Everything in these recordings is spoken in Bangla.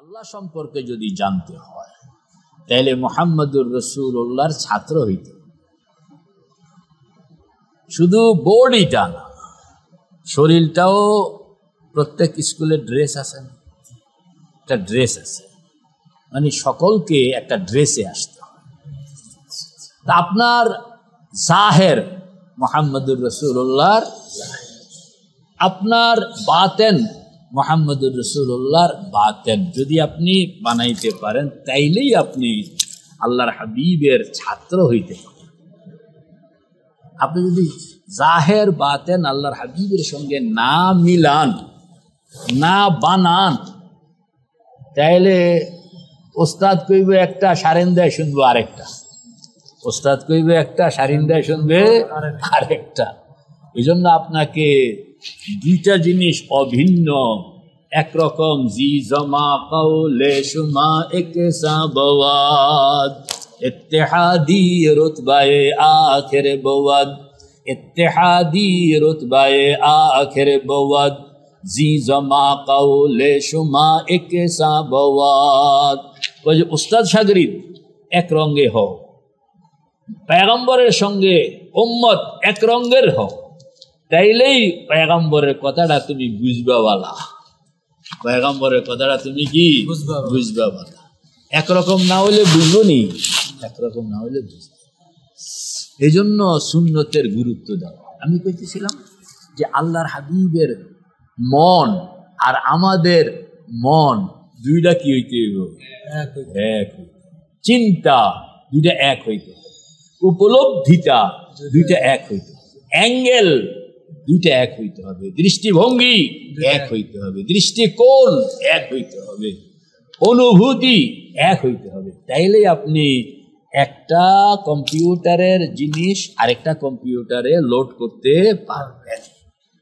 আল্লাহ সম্পর্কে যদি জানতে হয় তাহলে মুহাম্মদুর রাসূলুল্লাহর ছাত্র হইতে, শুধু বডিটা না, শরীরটাও। প্রত্যেক স্কুলে ড্রেস আছে না, একটা ড্রেস আছে, মানে সকলকে একটা ড্রেসে আসতে হয়। তা আপনার জাহের মুহাম্মদুর রাসূলুল্লাহর, আপনার বাতেন মুহাম্মদুর রাসূলুল্লাহর বাতেন যদি আপনি বানাইতে পারেন, তাইলেই আপনি আল্লাহর হাবিবের ছাত্র হইতে পারেন। আপনি যদি জাহের বাতেন আল্লাহর হাবিবের সঙ্গে না মিলান, না বানান, তাইলে ওস্তাদ কইবে একটা, সারেন্দায় শুনবো আরেকটা। ওস্তাদ কইবে একটা, সারিন্দায় শুনবে আরেকটা। এই জন্য আপনাকে দুইটা জিনিস অভিন্ন, একরকম জি জমা কাউলে সুমা একসা বওয়াদ, ইত্তেহাদি রুতবায়ে আখির বওয়াদ, ইত্তেহাদি রুতবায়ে আখির বওয়াদ, জি জমা কাউলে সুমা একসা বওয়াদ। বলে উস্তাদ শাগরিদ এক রঙে হও, পয়গম্বরের সঙ্গে উম্মত এক রঙের হও, তাইলেই পয়গম্বরের কথাটা তুমি বুঝবাওয়ালা। পয়গম্বরের কথাটা তুমি কি বুঝবাওয়ালা। একরকম না হলে বুঝবো নি, একরকম না হলে বুঝবো। এই জন্য সুন্নতের গুরুত্ব দেওয়া। আমি কইতেছিলাম যে আল্লাহর হাবিবের মন আর আমাদের মন দুইটা কি হইতে হইব? এক। চিন্তা দুইটা এক হইতে, উপলব্ধিটা দুইটা এক হইতে, অ্যাঙ্গেল দুইটা এক হইতে হবে, দৃষ্টিভঙ্গি এক হইতে হবে, দৃষ্টিকোণ এক হইতে হবে, অনুভূতি এক হইতে হবে। তাইলেই আপনি একটা কম্পিউটারের জিনিস আরেকটা কম্পিউটারে লোড করতে পারবেন।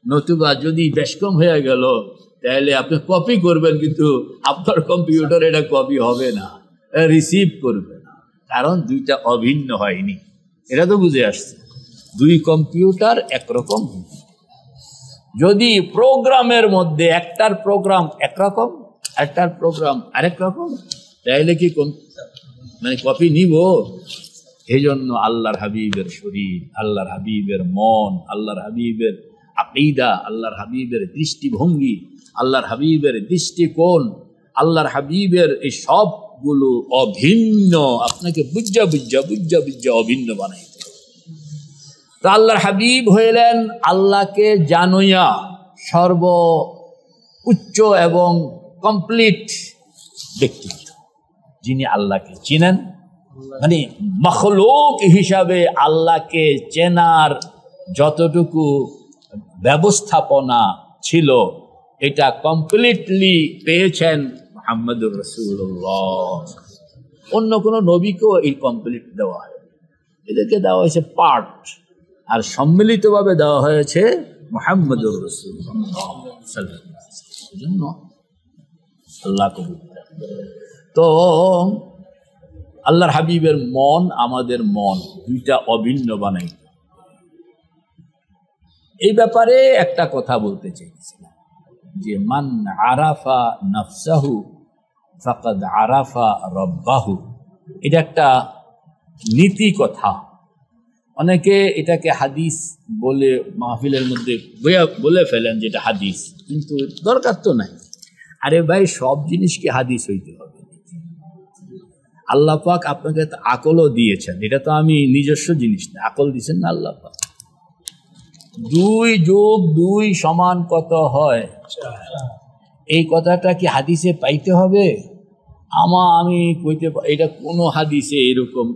নতুবা যদি বেশকম হয়ে গেল, তাহলে আপনি কপি করবেন, কিন্তু আপনার কম্পিউটার এটা কপি হবে না, রিসিভ করবে না, কারণ দুইটা অভিন্ন হয়নি। এটা তো বুঝে আসছে, দুই কম্পিউটার একরকম। যদি প্রোগ্রামের মধ্যে একটার প্রোগ্রাম একরকম, একটার প্রোগ্রাম আরেক রকম, তাইলে কি মানে কপি নিব? এই জন্য আল্লাহর হাবিবের শরীর, আল্লাহর হাবিবের মন, আল্লাহর হাবিবের আকীদা, আল্লাহর হাবিবের দৃষ্টিভঙ্গি, আল্লাহর হাবিবের দৃষ্টিকোণ, আল্লাহর হাবিবের এই সবগুলো অভিন্ন। আপনাকে বুঝা বুঝা বুঝা বুঝা অভিন্ন বানাইতে। তো আল্লাহর হাবিব হইলেন আল্লাহকে জানুয়া সর্ব উচ্চ এবং কমপ্লিট ব্যক্তিত্ব, যিনি আল্লাহকে চিনেন। মানে মখলুক হিসাবে আল্লাহকে চেনার যতটুকু ব্যবস্থাপনা ছিল, এটা কমপ্লিটলি পেয়েছেন মুহাম্মদুর রাসূলুল্লাহ। অন্য কোনো নবীকেও এই কমপ্লিট দেওয়া হয়, এদেরকে দেওয়া হয়েছে পার্ট, আর সম্মিলিতভাবে দেওয়া হয়েছে মুহাম্মদুর রাসূলুল্লাহ সাল্লাল্লাহু আলাইহি ওয়াসাল্লাম। এজন্য আল্লাহ কবুল। তো আল্লাহর হাবিবের মন আমাদের মন দুইটা অভিন্ন বানাই। এই ব্যাপারে একটা কথা বলতে চাইছিলাম যে মান আরাফা নাফসাহু ফাকাদ আরাফা রব্বাহু। এটা একটা নীতি কথা। অনেকে এটাকে হাদিস বলে মাহফিলের মধ্যে বলে ফেলেন যেটা হাদিস, কিন্তু দরকার তো নাই। আরে ভাই, সব জিনিসকে হাদিস হইতে হবে? আল্লাহ পাক আপনাকে আকলও দিয়েছেন, এটা তো আমি নিজস্ব জিনিস না, আকল দিয়েছেন না আল্লাহ পাক। 2 + 2 = কত হয়? এই কথাটা কি হাদিসে পাইতে হবে? আমি কইতে, এটা কোনো হাদিসে এরকম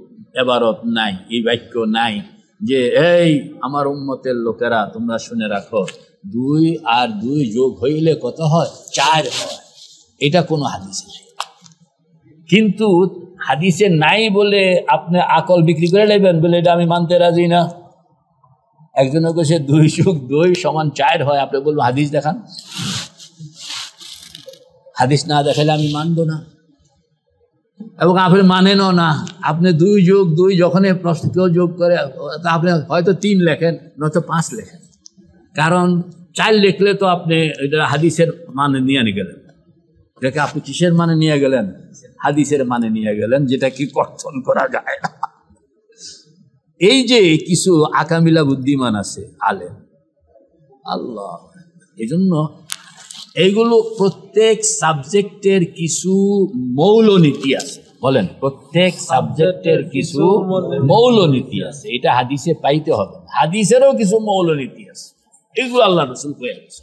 এবারত নাই, এই বাক্য নাই যে এই আমার উম্মতের লোকেরা তোমরা শুনে রাখো 2 আর 2 যোগ হইলে কত হয়? 4 হয়। এটা কোনো হাদিসে নাই। কিন্তু হাদিসে নাই বলে আপনি আকল বিক্রি করে নেবেন, বলে এটা আমি মানতে রাজি না। একজনে কেছে 2 + 2 = 4 হয়, আপনি বলবেন হাদিস দেখান। হাদিস না দেখালে আমি মানব না, এবং আপনি মানেনও না। আপনি 2 + 2 যখন প্রশ্ন কেউ যোগ করে, আপনি হয়তো 3 লেখেন, নয়তো 5 লেখেন, কারণ 4 লিখলে তো আপনি এটা হাদিসের মানে নিয়ে গেলেন। এটাকে আপনি কিসের মানে নিয়ে গেলেন? হাদিসের মানে নিয়ে গেলেন, যেটা কি কর্তন করা যায় না। এই যে কিছু আকামিলা বুদ্ধিমান আছে আলেম, আল্লাহ, এই জন্য এইগুলো প্রত্যেক সাবজেক্টের কিছু মৌলনীতি আছে। বলেন, প্রত্যেক সাবজেক্টের কিছু মৌলনীতি আছে, এটা হাদিসে পাইতে হবে। হাদিসেরও কিছু মৌলনীতি আছে, এগুলো আল্লাহ রাসূল কয়ে গেছে।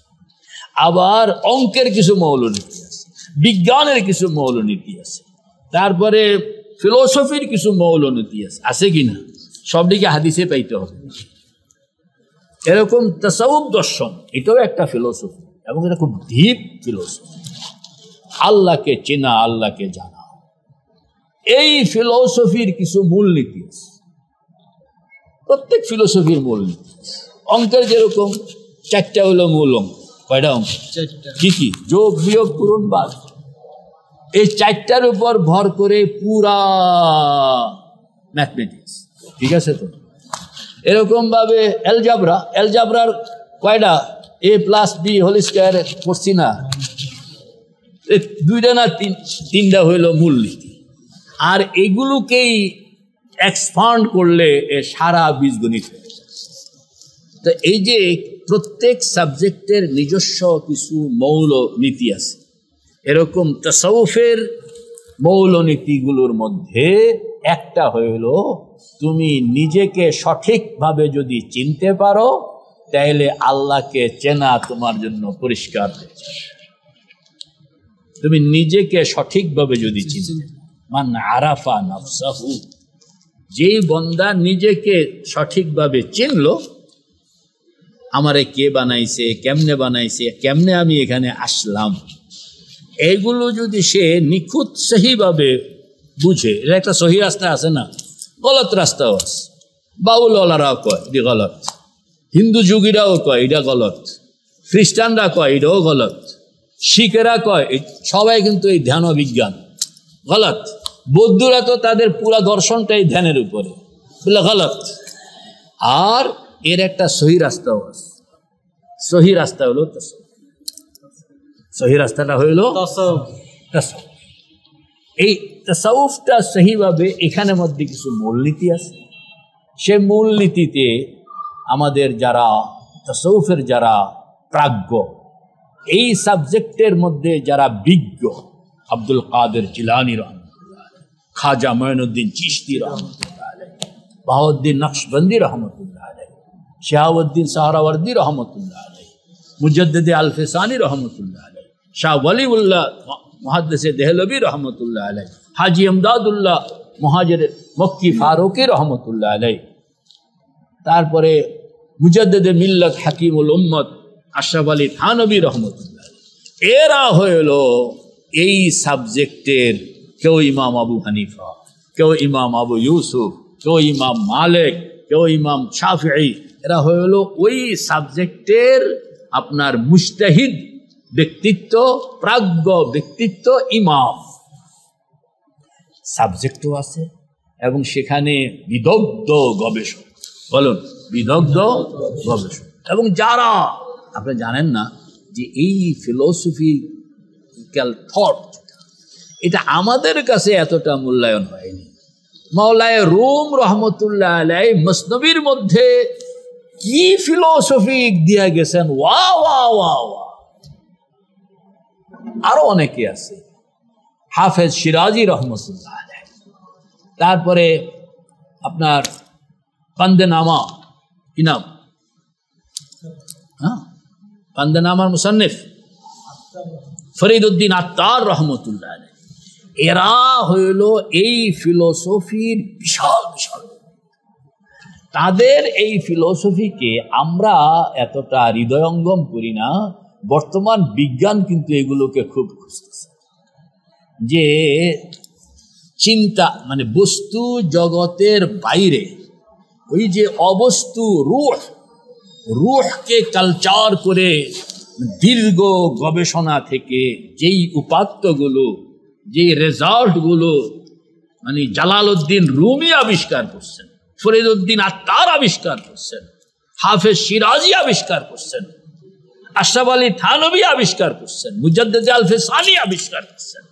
আবার অঙ্কের কিছু মৌলনীতি আছে, বিজ্ঞানের কিছু মৌলনীতি আছে, তারপরে ফিলোসফির কিছু মৌলনীতি আছে কিনা? সবদিকে হাদিসে পাইতে হবে। এরকম তাসাউফ দর্শন, এটাও একটা ফিলোসফি, এবং এটা খুব ডিপ ফিলোসফি। আল্লাহকে চেনা, আল্লাহকে জানা, এই ফিলোসফির কিছু মূলনীতি আছে। প্রত্যেক ফিলোসফির মূলনীতি আছে। অঙ্কের যেরকম 4টা হলো মূল অঙ্ক। কয়টা অঙ্ক? 4টা। কি কি? যোগ, বিয়োগ, পূরণ, বাদ। এই 4টার উপর ভর করে পুরা ম্যাথমেটিক্স, ঠিক আছে তো? এরকম ভাবে এলজাবরার কয়টা? a+b² পড়ছি না? 2টা না 3টা হইল মূলনীতি। আর এগুলোকেই এক্সপান্ড করলে সারা বীজগণিত হয়ে যায়। তো এই যে প্রত্যেক সাবজেক্টের নিজস্ব কিছু মৌল নীতি আছে, এরকম তাসাউফের মৌলনীতিগুলোর মধ্যে একটা হইল, তুমি নিজেকে সঠিকভাবে যদি চিনতে পারো, তাহলে আল্লাহকে চেনা তোমার জন্য পরিষ্কার হয়ে যাবে। তুমি নিজেকে সঠিকভাবে যদি চিনতে, মান আরাফা নাফসাহু, যেই বন্দা নিজেকে সঠিকভাবে চিনলো, আমারে কে বানাইছে, কেমনে বানাইছে, কেমনে আমি এখানে আসলাম, এইগুলো যদি সে নিখুঁত সহিভাবে বুঝে, এটা একটা সহি রাস্তা আছে না, গলত রাস্তাও আছে। বাউলওয়ালারাও কয় এটা গলত, হিন্দু যুগীরাও কয় এটা গলত, খ্রিস্টানরা কয় এটাও গলত, শিখেরা কয়, সবাই কিন্তু এই ধ্যান বিজ্ঞান গলত। বৌদ্ধরা তো তাদের পুরা দর্শনটাই ধ্যানের উপরে, বলে গলত। আর এর একটা সহি রাস্তাও আছে। সহি রাস্তা হলো তাসাউফ। সহি রাস্তাটা হইল তাসাউফ। এই তাসাউফটা সহিভাবে এখানে মধ্যে কিছু মূলনীতি আছে। সে মূলনীতিতে আমাদের যারা তাসাউফের যারা প্রাজ্ঞ, এই সাবজেক্টের মধ্যে যারা বিজ্ঞ, আব্দুল কাদের জিলানী রহমতুল্লাহ আলাইহ, খাজা মঈনুদ্দিন চিশতি রহমতুল্লাহ আলাইহ, বাহাউদ্দিন নকশবন্দি রহমতুল্লাহ আলাইহ, শাহাবুদ্দিন সাহরাওয়ার্দী রহমতুল্লাহ আলাইহ, মুজাদ্দিদে আল-ফিসানি রহমতুল্লাহ আলাইহ, শাহ ওয়ালিউল্লাহ মুহাদ্দিসে দেহলভী রহমতুল্লাহ আলাইহ, হাজি ইমদাদুল্লাহ মুহাজির মক্কি ফারুকি রহমতুল্লাহ আলাইহ, তারপরে মুজাদ্দিদে মিল্লাত হাকিমুল উম্মত আশরাফ আলী থানভী রহমতুল্লাহ। এরা হইল এই সাবজেক্টের কেউ ইমাম আবু হানিফা, কেউ ইমাম আবু ইউসুফ, কেউ ইমাম মালিক, কেউ ইমাম শাফিঈ। এরা হইল ওই সাবজেক্টের আপনার মুজতাহিদ ব্যক্তিত্ব, প্রাজ্ঞ ব্যক্তিত্ব, ইমাম। সাবজেক্টও আছে এবং সেখানে বিদগ্ধ গবেষক, বলুন বিদগ্ধ গবেষক। এবং যারা আপনি জানেন না যে এই ফিলোসফিক্যাল থট, এটা আমাদের কাছে এতটা মূল্যায়ন হয়নি। মাওলায়ে রুম রহমতুল্লাহ আলাইহি মসনবির মধ্যে কি ফিলোসফি দিয়া গেছেন, ওয়া ওয়া ওয়া ওয়া। আরো অনেকে আছে, হাফেজ শিরাজি রহমতুল্লাহ আলাইহি, তারপরে আপনার কান্দেনামা, কি নাম, হ্যাঁ কান্দেনামার মুসান্নিফ ফরিদউদ্দিন আত্তার রহমতুল্লাহ আলাইহি। এরা হইল এই ফিলোসফির বিশাল বিশাল। তাদের এই ফিলোসফিকে আমরা এতটা হৃদয়ঙ্গম করি না। বর্তমান বিজ্ঞান কিন্তু এগুলোকে খুব খুঁজতেছে, যে চিন্তা মানে বস্তু জগতের বাইরে ওই যে অবস্তু রুহকে কালচার করে দীর্ঘ গবেষণা থেকে যেই উপাত্তগুলো, যেই রেজাল্টগুলো মানে জালালউদ্দিন রুমি আবিষ্কার করছেন, ফরিদউদ্দিন আত্তার আবিষ্কার করছেন, হাফেজ শিরাজি আবিষ্কার করছেন, আশরাফ আলী থানভী আবিষ্কার করছেন, মুজাদ্দেদ আলফে সানি আবিষ্কার করছেন।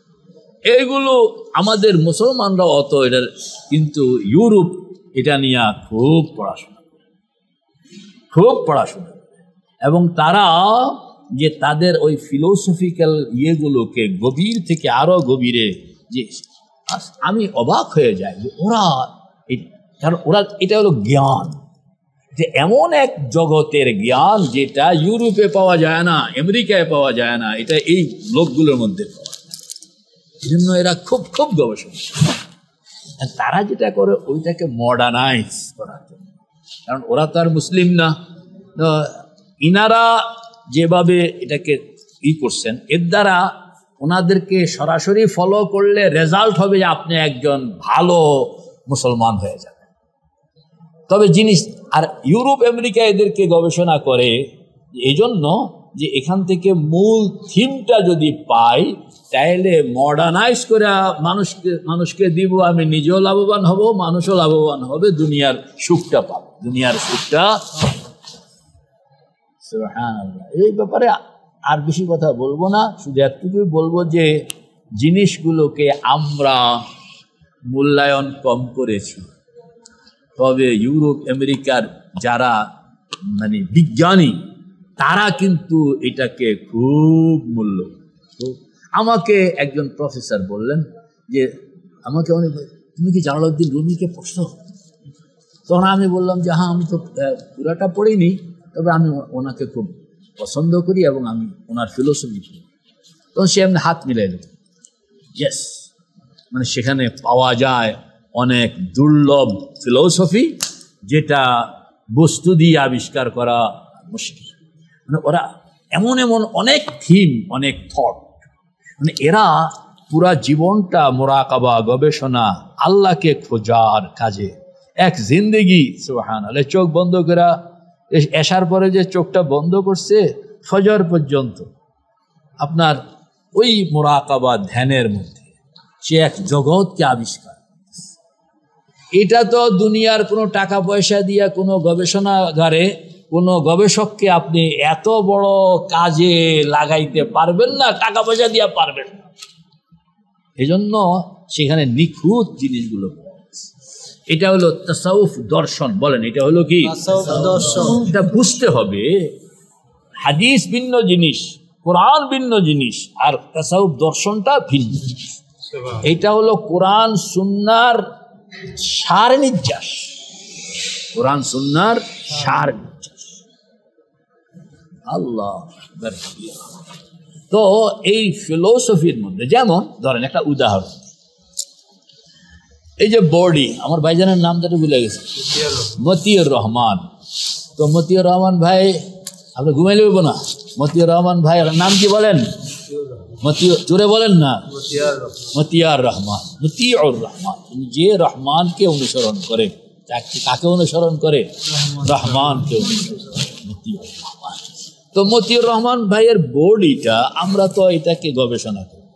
এইগুলো আমাদের মুসলমানরা অত এটার, কিন্তু ইউরোপ এটা নিয়ে খুব পড়াশোনা এবং তারা যে তাদের ওই ফিলোসফিক্যাল ইয়েগুলোকে গভীর থেকে আরো গভীরে, যে আমি অবাক হয়ে যাই যে ওরা, কারণ ওরা এটা হলো জ্ঞান, যে এমন এক জগতের জ্ঞান যেটা ইউরোপে পাওয়া যায় না, আমেরিকায় পাওয়া যায় না, এটা এই লোকগুলোর মধ্যে পাওয়া যায়। এই জন্য এরা খুব খুব গবেষণা, তারা যেটা করে ওইটাকে মডার্নাইজ করার জন্য, কারণ ওরা তো আর মুসলিম না। ইনারা যেভাবে এটাকে করছেন, এর দ্বারা ওনাদেরকে সরাসরি ফলো করলে রেজাল্ট হবে যে আপনি একজন ভালো মুসলমান হয়ে যাবেন। তবে জিনিস, আর ইউরোপ আমেরিকা এদেরকে গবেষণা করে এই জন্য যে এখান থেকে মূল থিমটা যদি পাই, তাইলে মডার্নাইজ করে মানুষকে দিব, আমি নিজেও লাভবান হব, মানুষও লাভবান হবে, দুনিয়ার সুখটা পাব, দুনিয়ার সুখটা। এই ব্যাপারে আর বেশি কথা বলবো না, শুধু এতটুকুই বলবো যে জিনিসগুলোকে আমরা মূল্যায়ন কম করেছি, তবে ইউরোপ আমেরিকার যারা মানে বিজ্ঞানী, তারা কিন্তু এটাকে খুব মূল্য। তো আমাকে একজন প্রফেসর বললেন যে, আমাকে অনেক, তুমি কি জালালউদ্দিন রুমিকে পড়ছো? তখন আমি বললাম যে হ্যাঁ, আমি তো পুরাটা পড়িনি, তবে আমি ওনাকে খুব পছন্দ করি এবং আমি ওনার ফিলোসফি পড়ি। তখন সে এমনি হাত মিলাই দিল, ইয়েস, মানে সেখানে পাওয়া যায় অনেক দুর্লভ ফিলোসফি, যেটা বস্তু দিয়ে আবিষ্কার করা মুশকিল। মানে ওরা এমন এমন অনেক থিম, অনেক থট, মানে এরা পুরা জীবনটা মোরাকাবা, গবেষণা, আল্লাহকে খোঁজার কাজে এক জিন্দেগি। সুবহানাল্লাহ, চোখ বন্ধ করে এসার পরে যে চোখটা বন্ধ করছে ফজর পর্যন্ত আপনার ওই মোরাকাবা ধ্যানের মধ্যে সে এক জগৎকে আবিষ্কার। এটা তো দুনিয়ার কোনো টাকা পয়সা দিয়া কোনো গবেষণাগারে কোনো গবেষককে আপনি এত বড় কাজে লাগাইতে পারবেন না, টাকা পয়সা দিয়া পারবেন না। এজন্য সেখানে নিখুঁত জিনিসগুলো। এটা হলো তাসাউফ দর্শন, বলেন এটা হলো কি দর্শন? এটা বুঝতে হবে, হাদিস ভিন্ন জিনিস, কোরআন ভিন্ন জিনিস, আর তাসাউফ দর্শনটা ভিন্ন জিনিস। এটা হলো কোরআন সুন্নাহর সার নির্যাস, কোরআন সুন্নাহর সার নির্যাস। আল্লাহ। তো এই ফিলোসফির মধ্যে যেমন ধরেন একটা উদাহরণ, এই যে বডি, আমার ভাইজানের নাম যেটা ভুলে গেছে, মতিউর রহমান। তো মতিউর রহমান ভাই, আপনি ঘুমাইলে হইব না, মতিউর রহমান ভাই নাম কি বলেন? জোরে বলেন না, মতিয়ার রহমান, মতিউর রহমান। যে রহমানকে অনুসরণ করে, কাকে অনুসরণ করে? রহমানকে অনুসরণ করে, মতিউর রহমান। তো মতিউর রহমান ভাইয়ের বডিটা, আমরা তো এটাকে গবেষণা করি।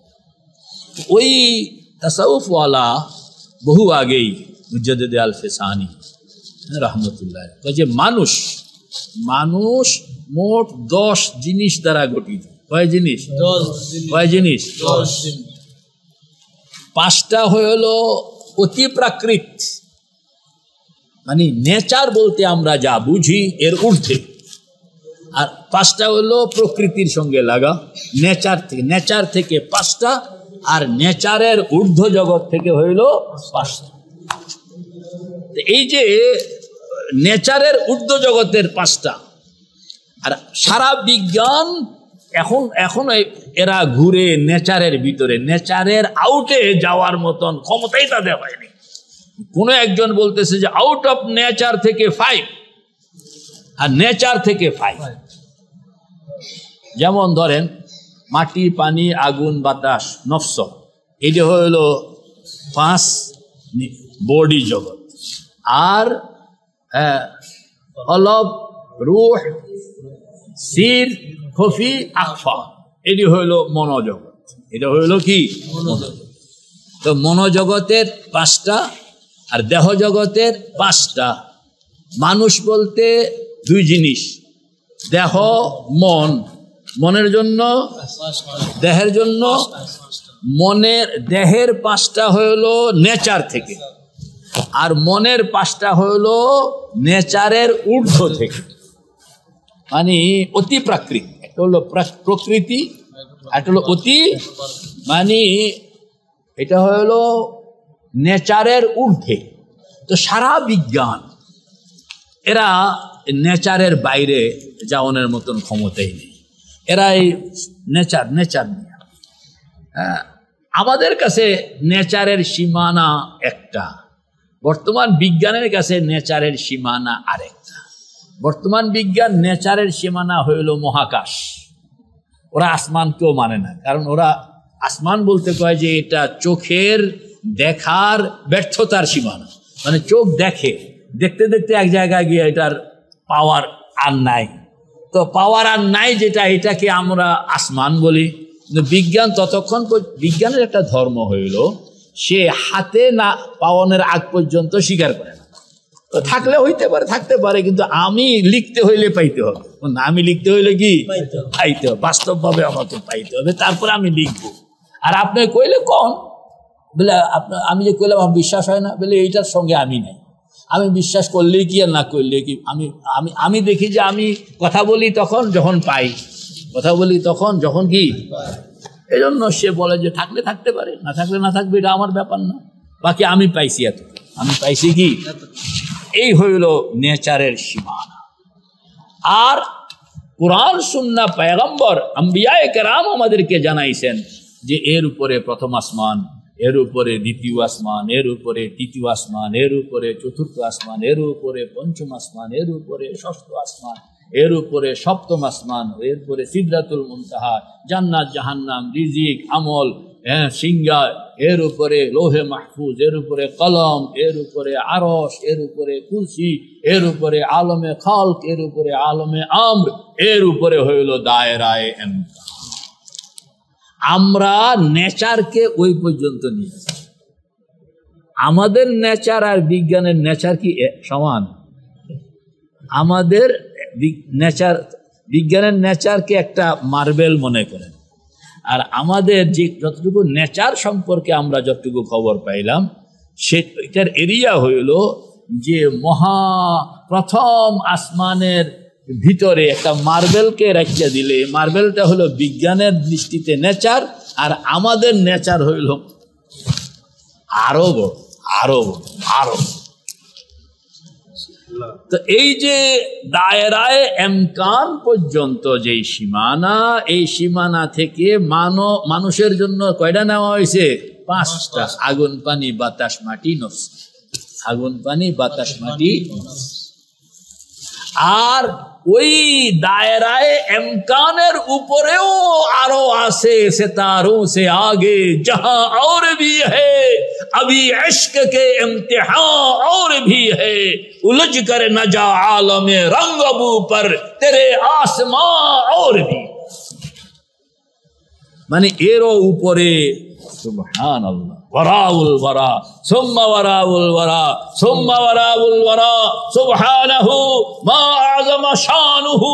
ওই তাসাউফওয়ালা বহু আগেই মুজাদ্দেদ আলফে সানি রহমতুল্লাহ যে মানুষ মোট 10 জিনিস দ্বারা গঠিত। কয় জিনিস? 10। 5টা হইল অতি প্রাকৃত, মানে নেচার বলতে আমরা যা বুঝি এর ঊর্ধ্বে। আর 5টা হলো প্রকৃতির সঙ্গে লাগা, নেচার থেকে 5টা, আর নেচারের ঊর্ধ্ব জগৎ থেকে হইল 5টা। এই যে নেচারের ঊর্ধ্ব জগতের 5টা, আর সারা বিজ্ঞান এখন এরা ঘুরে নেচারের ভিতরে, নেচারের আউটে যাওয়ার মতন ক্ষমতাই তাদের হয়নি। কোনো একজন বলতেছে যে আউট অফ নেচার থেকে 5 আর নেচার থেকে 5। যেমন ধরেন মাটি, পানি, আগুন, বাতাস, নফস, এটা হইল 5 বডি জগৎ। আর কলব, রূহ, সির, খফি, আখফা, এটি হইল মনোজগৎ। এটা হইল কি? মনোজগৎ। তো মনোজগতের 5টা আর দেহ জগতের 5টা। মানুষ বলতে 2 জিনিস, দেহ, মন। মনের জন্য, দেহের জন্য। মনের দেহের 5টা হইল নেচার থেকে, আর মনের 5টা হইল নেচারের ঊর্ধ্ব থেকে, মানে অতি প্রাকৃত। একটা হলো প্রকৃতি, একটা হলো অতি, মানে এটা হলো নেচারের ঊর্ধ্বে। তো সারা বিজ্ঞান এরা নেচারের বাইরে যাওয়ানোর মতন ক্ষমতাই নেই। এরা এই নেচার নিয়ে, আমাদের কাছে নেচারের সীমানা একটা, বর্তমান বিজ্ঞানের কাছে নেচারের সীমানা আরেকটা। বর্তমান বিজ্ঞান নেচারের সীমানা হইল মহাকাশ। ওরা আসমানকেও মানে না, কারণ ওরা আসমান বলতে কয় যে এটা চোখের দেখার ব্যর্থতার সীমানা, মানে চোখ দেখতে দেখতে এক জায়গায় গিয়ে এটার পাওয়ার আর নাই, তো পাওয়ার আর নাই যেটা, এটাকে আমরা আসমান বলি। কিন্তু বিজ্ঞান ততক্ষণ, বিজ্ঞানের একটা ধর্ম হইল সে হাতে না পাওয়ানোর আগ পর্যন্ত স্বীকার করে না। তো থাকলে হইতে পারে, থাকতে পারে, কিন্তু আমি লিখতে হইলে পাইতে হবে, আমি লিখতে হইলে কি পাইতে হবে, বাস্তবভাবে আমাকে পাইতে হবে, তারপরে আমি লিখবো। আর আপনি কইলে কন বলে আমি যে কইলাম আমার বিশ্বাস হয় না, বলে এইটার সঙ্গে আমি নাই, আমি বিশ্বাস করলে কি আর না করলে কি, আমি দেখি যে আমি কথা বলি তখন যখন পাই, কথা বলি তখন যখন কি। এই জন্য সে বলে যে থাকলে থাকতে পারে, না থাকলে না থাকবে, এটা আমার ব্যাপার না, বাকি আমি পাইছি এত, আমি পাইছি কি। এই হইল নেচারের সীমানা। আর কুরআন সুন্নাহ পয়গম্বর আম্বিয়ায়ে কেরাম আমাদেরকে জানাইছেন যে এর উপরে প্রথম আসমান, এর উপরে দ্বিতীয় আসমান, এর উপরে তৃতীয় আসমান, এর উপরে চতুর্থ আসমান, এর উপরে পঞ্চম আসমান, এর উপরে ষষ্ঠ আসমান, এর উপরে সপ্তম আসমান, এর উপরে সিদরাতুল মুনতাহা, জান্নাত জাহান্নাম, রিজিক, আমল, সিংহা, এর উপরে লোহে মাহফুজ, এর উপরে কলম, এর উপরে আরশ, এর উপরে কুরসি, এর উপরে আলমে খালক, এর উপরে আলমে আমর, এর উপরে হইল দায়রায়ে ইমকান। আমরা নেচারকে ওই পর্যন্ত নিয়ে, আমাদের নেচার আর বিজ্ঞানের নেচার কি সমান? আমাদের নেচার, বিজ্ঞানের নেচারকে একটা মার্বেল মনে করেন, আর আমাদের যে যতটুকু নেচার সম্পর্কে আমরা যতটুকু খবর পাইলাম সেটার এরিয়া হইল যে প্রথম আসমানের ভিতরে একটা মার্বেলকে রাখিয়া দিলে, মার্বেলটা হলো বিজ্ঞানের দৃষ্টিতে নেচার, আর আমাদের নেচার হইল আরো বড়, আরো বড়, আরো। তো এই যে দায়রায়ে ইমকান পর্যন্ত যেই সীমানা, এই সীমানা থেকে মানুষের জন্য কয়টা নেওয়া হয়েছে? 5টা। আগুন, পানি, বাতাস, মাটি, নফস। আগুন, পানি, বাতাস, মাটি, নফস। আর ওই দায়রায়ে ইমকানের উপরেও আরো আছে, सितारों से आगे जहां और भी है, अभी इश्क के इम्तिहान और भी है, उलझ कर न जा आलमे रंग अबू पर तेरे आसमां और भी, মানে এরও উপরে সুবহানাল্লাহ, ওয়ারাউল ওয়ারা সুম্মা ওয়ারাউল ওয়ারা সুম্মা ওয়ারাউল ওয়ারা সুবহানাহু মা আযমা শানুহু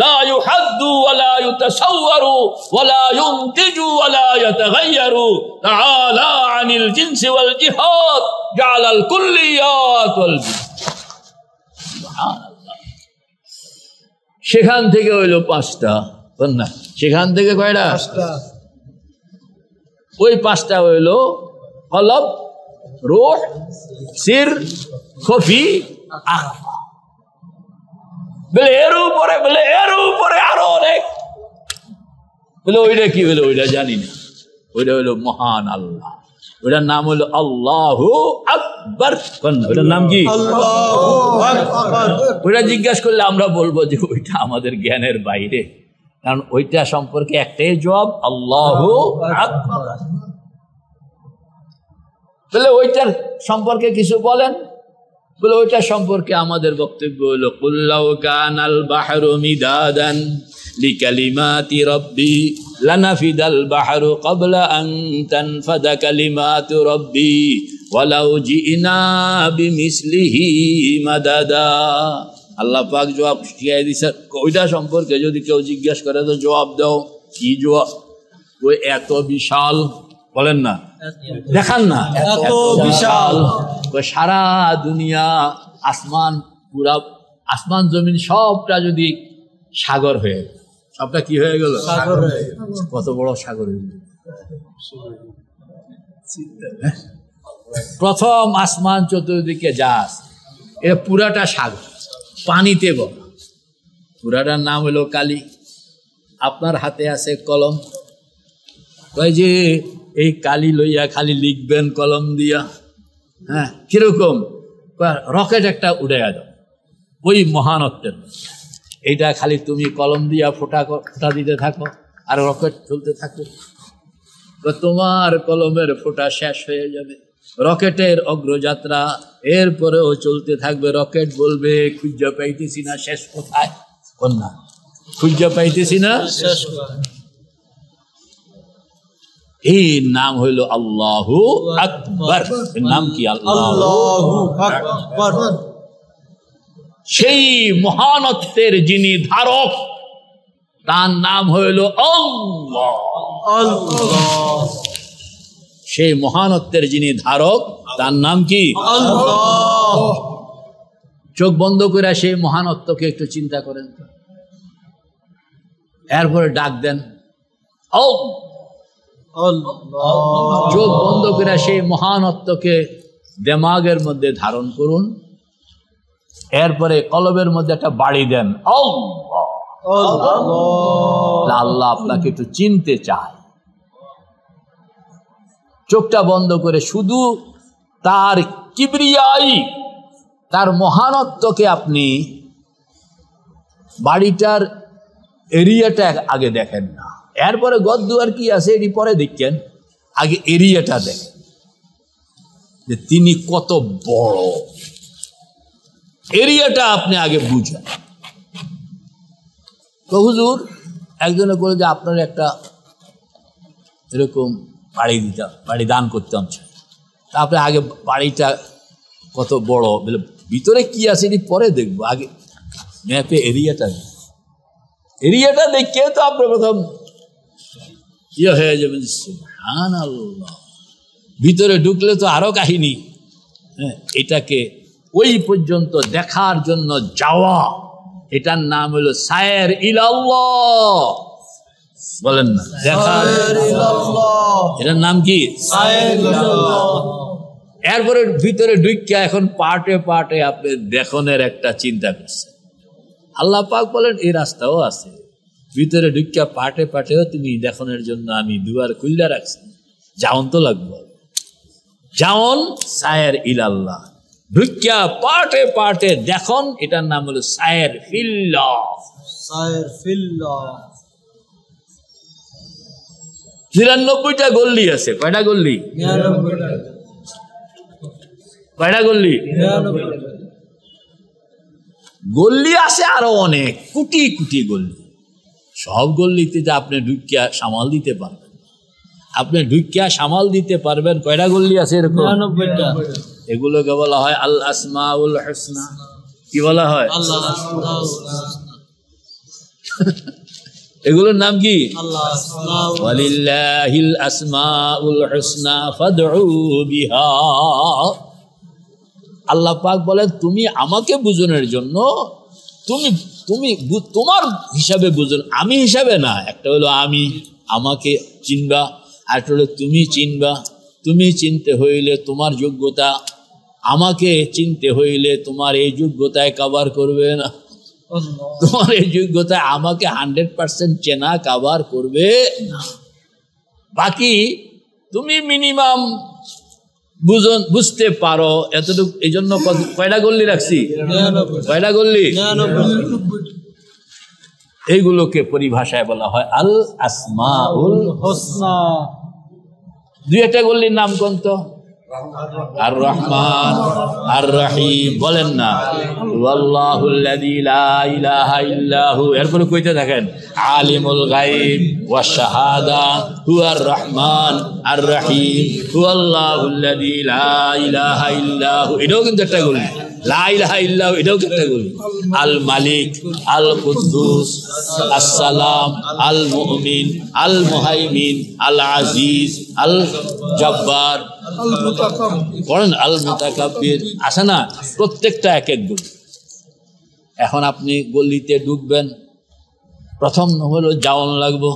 লা ইউহাদ্দু ওয়া লা ইউতাসাওয়ারু ওয়া লা ইউনতিজু ওয়া লা ইয়াতাগায়্যারু তাআলা আনিল জিনসি ওয়াল জিহাদ জাআলাল কুল্লিয়াত ওয়াল সুবহানাল্লাহ। সেখান থেকে হইল 5টা, না সেখান থেকে কয়টা? 5টা। ওই 5টা হইল কলব, রূহ, সির, খফি, আখফা। বলে এর উপরে আরো অনেক। বলে ওইটা কি? বলে ওইটা জানি না, ওইটা হইল মহান আল্লাহ, ওইটার নাম হইল আল্লাহু আকবার। ওইটার নাম কি? ওইটা জিজ্ঞাসা করলে আমরা বলবো যে ওইটা আমাদের জ্ঞানের বাইরে, কারণ ওইটা সম্পর্কে একটাই জবাব, আল্লাহু আকবার। বলে ওইটার সম্পর্কে কিছু বলেন? বলে ওইটা সম্পর্কে আমাদের বক্তব্য হলো কুল লাউ কানাল বাহরু মিদাদান লিকালিমাতি রাব্বি লানাফিদাল বাহরু ক্বাবলা আন তানফাদা কালিমাতু রাব্বি ওয়ালাউ জিনা বিমিসলিহি মাদাদা। আল্লাহ পাক জবাব শিখিয়ে দিয়েছেন। ওইটা সম্পর্কে যদি কেউ জিজ্ঞেস করে তো জবাব দাও, কি জবাব? ওই এত বিশাল, বলেন না, দেখান না, এত বিশাল, ওই সারা দুনিয়া আসমান, পুরা আসমান জমিন সবটা যদি সাগর হয়ে গেল, সবটা কি হয়ে গেল? সাগর হয়ে গেল। কত বড় সাগর হয়ে গেল! প্রথম আসমান চতুর্দিকে যা আছে এটা পুরাটা সাগর, পানিতে বড়। পুরাটার নাম হলো কালি। আপনার হাতে আছে কলম, কয় যে এই কালি লইয়া খালি লিখবেন কলম দিয়া। হ্যাঁ, কিরকম? রকেট একটা উড়ে গেল ওই মহানত্বের। এইটা খালি তুমি কলম দিয়া ফোঁটা দিতে থাকো আর রকেট চলতে থাকো, তোমার কলমের ফোঁটা শেষ হয়ে যাবে। রকেটের অগ্রযাত্রা এরপরেও চলতে থাকবে। রকেট বলবে খুঁজে পাইতেছি না, শেষ কোথায়? না, খুঁজে পাইতেছি না, শেষ কোথায়? এই নাম হইল আল্লাহু আকবার। এর নাম কি? আল্লাহু আকবার। সেই মহানত্বের যিনি ধারক তার নাম হইল আল্লাহ। আল্লাহ। সেই মহানত্বের যিনি ধারক তার নাম কি? আল্লাহ। চোখ বন্ধ করে সেই মহানত্বকে একটু চিন্তা করেন, এরপরে ডাক দেন চোখ বন্ধ করে সেই মহানত্বকে দেমাগের মধ্যে ধারণ করুন, এরপরে কলবের মধ্যে একটা বাড়ি দেন। আল্লাহ আপনাকে একটু চিনতে চায়। চোখটা বন্ধ করে শুধু তার কিবরিয়াই, তার মহানত্বকে আপনি বাড়িটার এরিয়াটা আগে দেখেন না, এরপরে গদ্দুয়ার কি আছে এটি পরে দেখেন, আগে এরিয়াটা দেখেন যে তিনি কত বড়। এরিয়াটা আপনি আগে বুঝেন। তো হুজুর একজনে বলে যে আপনার একটা এরকম বাড়ি দান করতাম, তারপরে আগে বাড়িটা কত বড়, বলে ভিতরে কি আছে এটি পরে দেখবো, আগে ম্যাপে এরিয়াটা দেখে তো আপনার প্রথম ইয়ে হয়ে যাবেন। সুবহানাল্লাহ। ভিতরে ঢুকলে তো আরো কাহিনী। হ্যাঁ, এটাকে ওই পর্যন্ত দেখার জন্য যাওয়া, এটার নাম হলো সায়ের ইলাল্লাহ। বলেন না, দেখার, এটার নাম কি? সায়ের ইলাল্লাহ। এরপরে ভিতরে ঢুকিয়া এখন পার্টে পার্টে আপনি দেখনের একটা চিন্তা করছেন। আল্লাহ পাক বলেন এই রাস্তাও আছে, ভিতরে ঢুকিয়া পার্টে পার্টেও তুমি দেখনের জন্য আমি দুয়ার খুললে রাখছি। যাওন তো লাগবো, যাওন সায়ের ইলাল্লাহ। ঢুকিয়া পার্টে পার্টে দেখুন, এটার নাম হলো সায়ের ফিল্লাহ। সায়ের ফিল্লাহ। ৯৯টা গল্লি আছে। কয়টা গল্লি? ৯৯টা। কয়টা গল্লি? ৯৯টা। গল্লি আছে আরো অনেক, কোটি কোটি গল্লি। সব গল্লিতে যে আপনি ঢুকিয়া সামাল দিতে পারবেন, আপনি ঢুকিয়া সামাল দিতে পারবেন। কয়টা গল্লি আছে এরকম? ৯৯টা। এগুলোকে বলা হয় আল আসমাউল হুসনা। কি বলা হয়? আল্লাহ আসমাউল হুসনা। এগুলোর নাম কি? আল্লাহ আসমাউল। ওয়ালিল্লাহিল আসমাউল হুসনা ফাদউ বিহা। আল্লাহ পাক বলেন তুমি আমাকে বুঝানোর জন্য তুমি তোমার হিসাবে বুঝুন, আমি হিসাবে না। একটা হলো আমি, আমাকে চিনবা, আর একটা হলো তুমি চিনবা। তুমি চিনতে হইলে তোমার যোগ্যতা, আমাকে চিনতে হইলে তোমার এই যোগ্যতায় কভার করবে না, তোমার এই যোগ্যতায় আমাকে 100% চেনা কভার করবে না। বাকি তুমি মিনিমাম বুঝতে পারো এতটুকু। এই জন্য কয়টা গল্লি রাখছি? কয়টা গল্লি? এইগুলোকে পরিভাষায় বলা হয় আল আসমাউল হুসনা। দুই একটা গল্লির নাম কোন তো? আর রহমান, আর রহিম। বলেন না ওয়াল্লাহুল্লাযী লা ইলাহা ইল্লাহু। এরপরে কইতে থাকেন আলিমুল গায়ব ওয়াশ শাহাদা হুয়ার রহমান আর রহিম হুয়াল্লাহুল্লাযী লা ইলাহা ইল্লাহু। এটাও কিন্তু একটা গল্লি। লা ইলাহা ইল্লাহু এটাও ক্যাটাগরি। আল মালিক, আল কুদ্দুস, আসসালাম, আল মুমিন, আল মুহাইমিন, আল আজিজ, আল জব্বার, বলেন আল মুতাকাব্বির, আছে না? প্রত্যেকটা এক এক গুণ। এখন আপনি গলিতে ঢুকবেন, প্রথম হলো যাওয়ান লাগবো,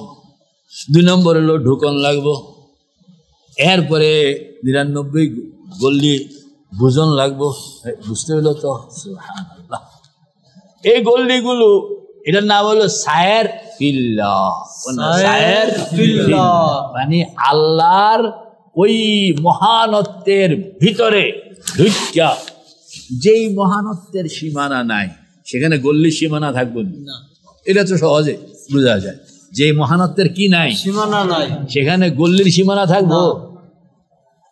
2 নম্বর হলো ঢুকন লাগবো, এরপরে 99 গল্লি বুঝন লাগবো, বুঝতে হলো তো। সুবহানাল্লাহ। এই গল্লিগুলো এটার নাম হলো সায়ের ফিল্লাহ, সায়ের ফিল্লাহ, মানে আল্লাহর ওই মহানত্বের ভিতরে ঢুকিয়া। যেই মহানত্বের সীমানা নাই সেখানে গল্লি সীমানা থাকবে না, এটা তো সহজে বোঝা যায়। যে মহানত্বের কি নাই, সীমানা নাই, সেখানে গল্লির সীমানা থাকবো।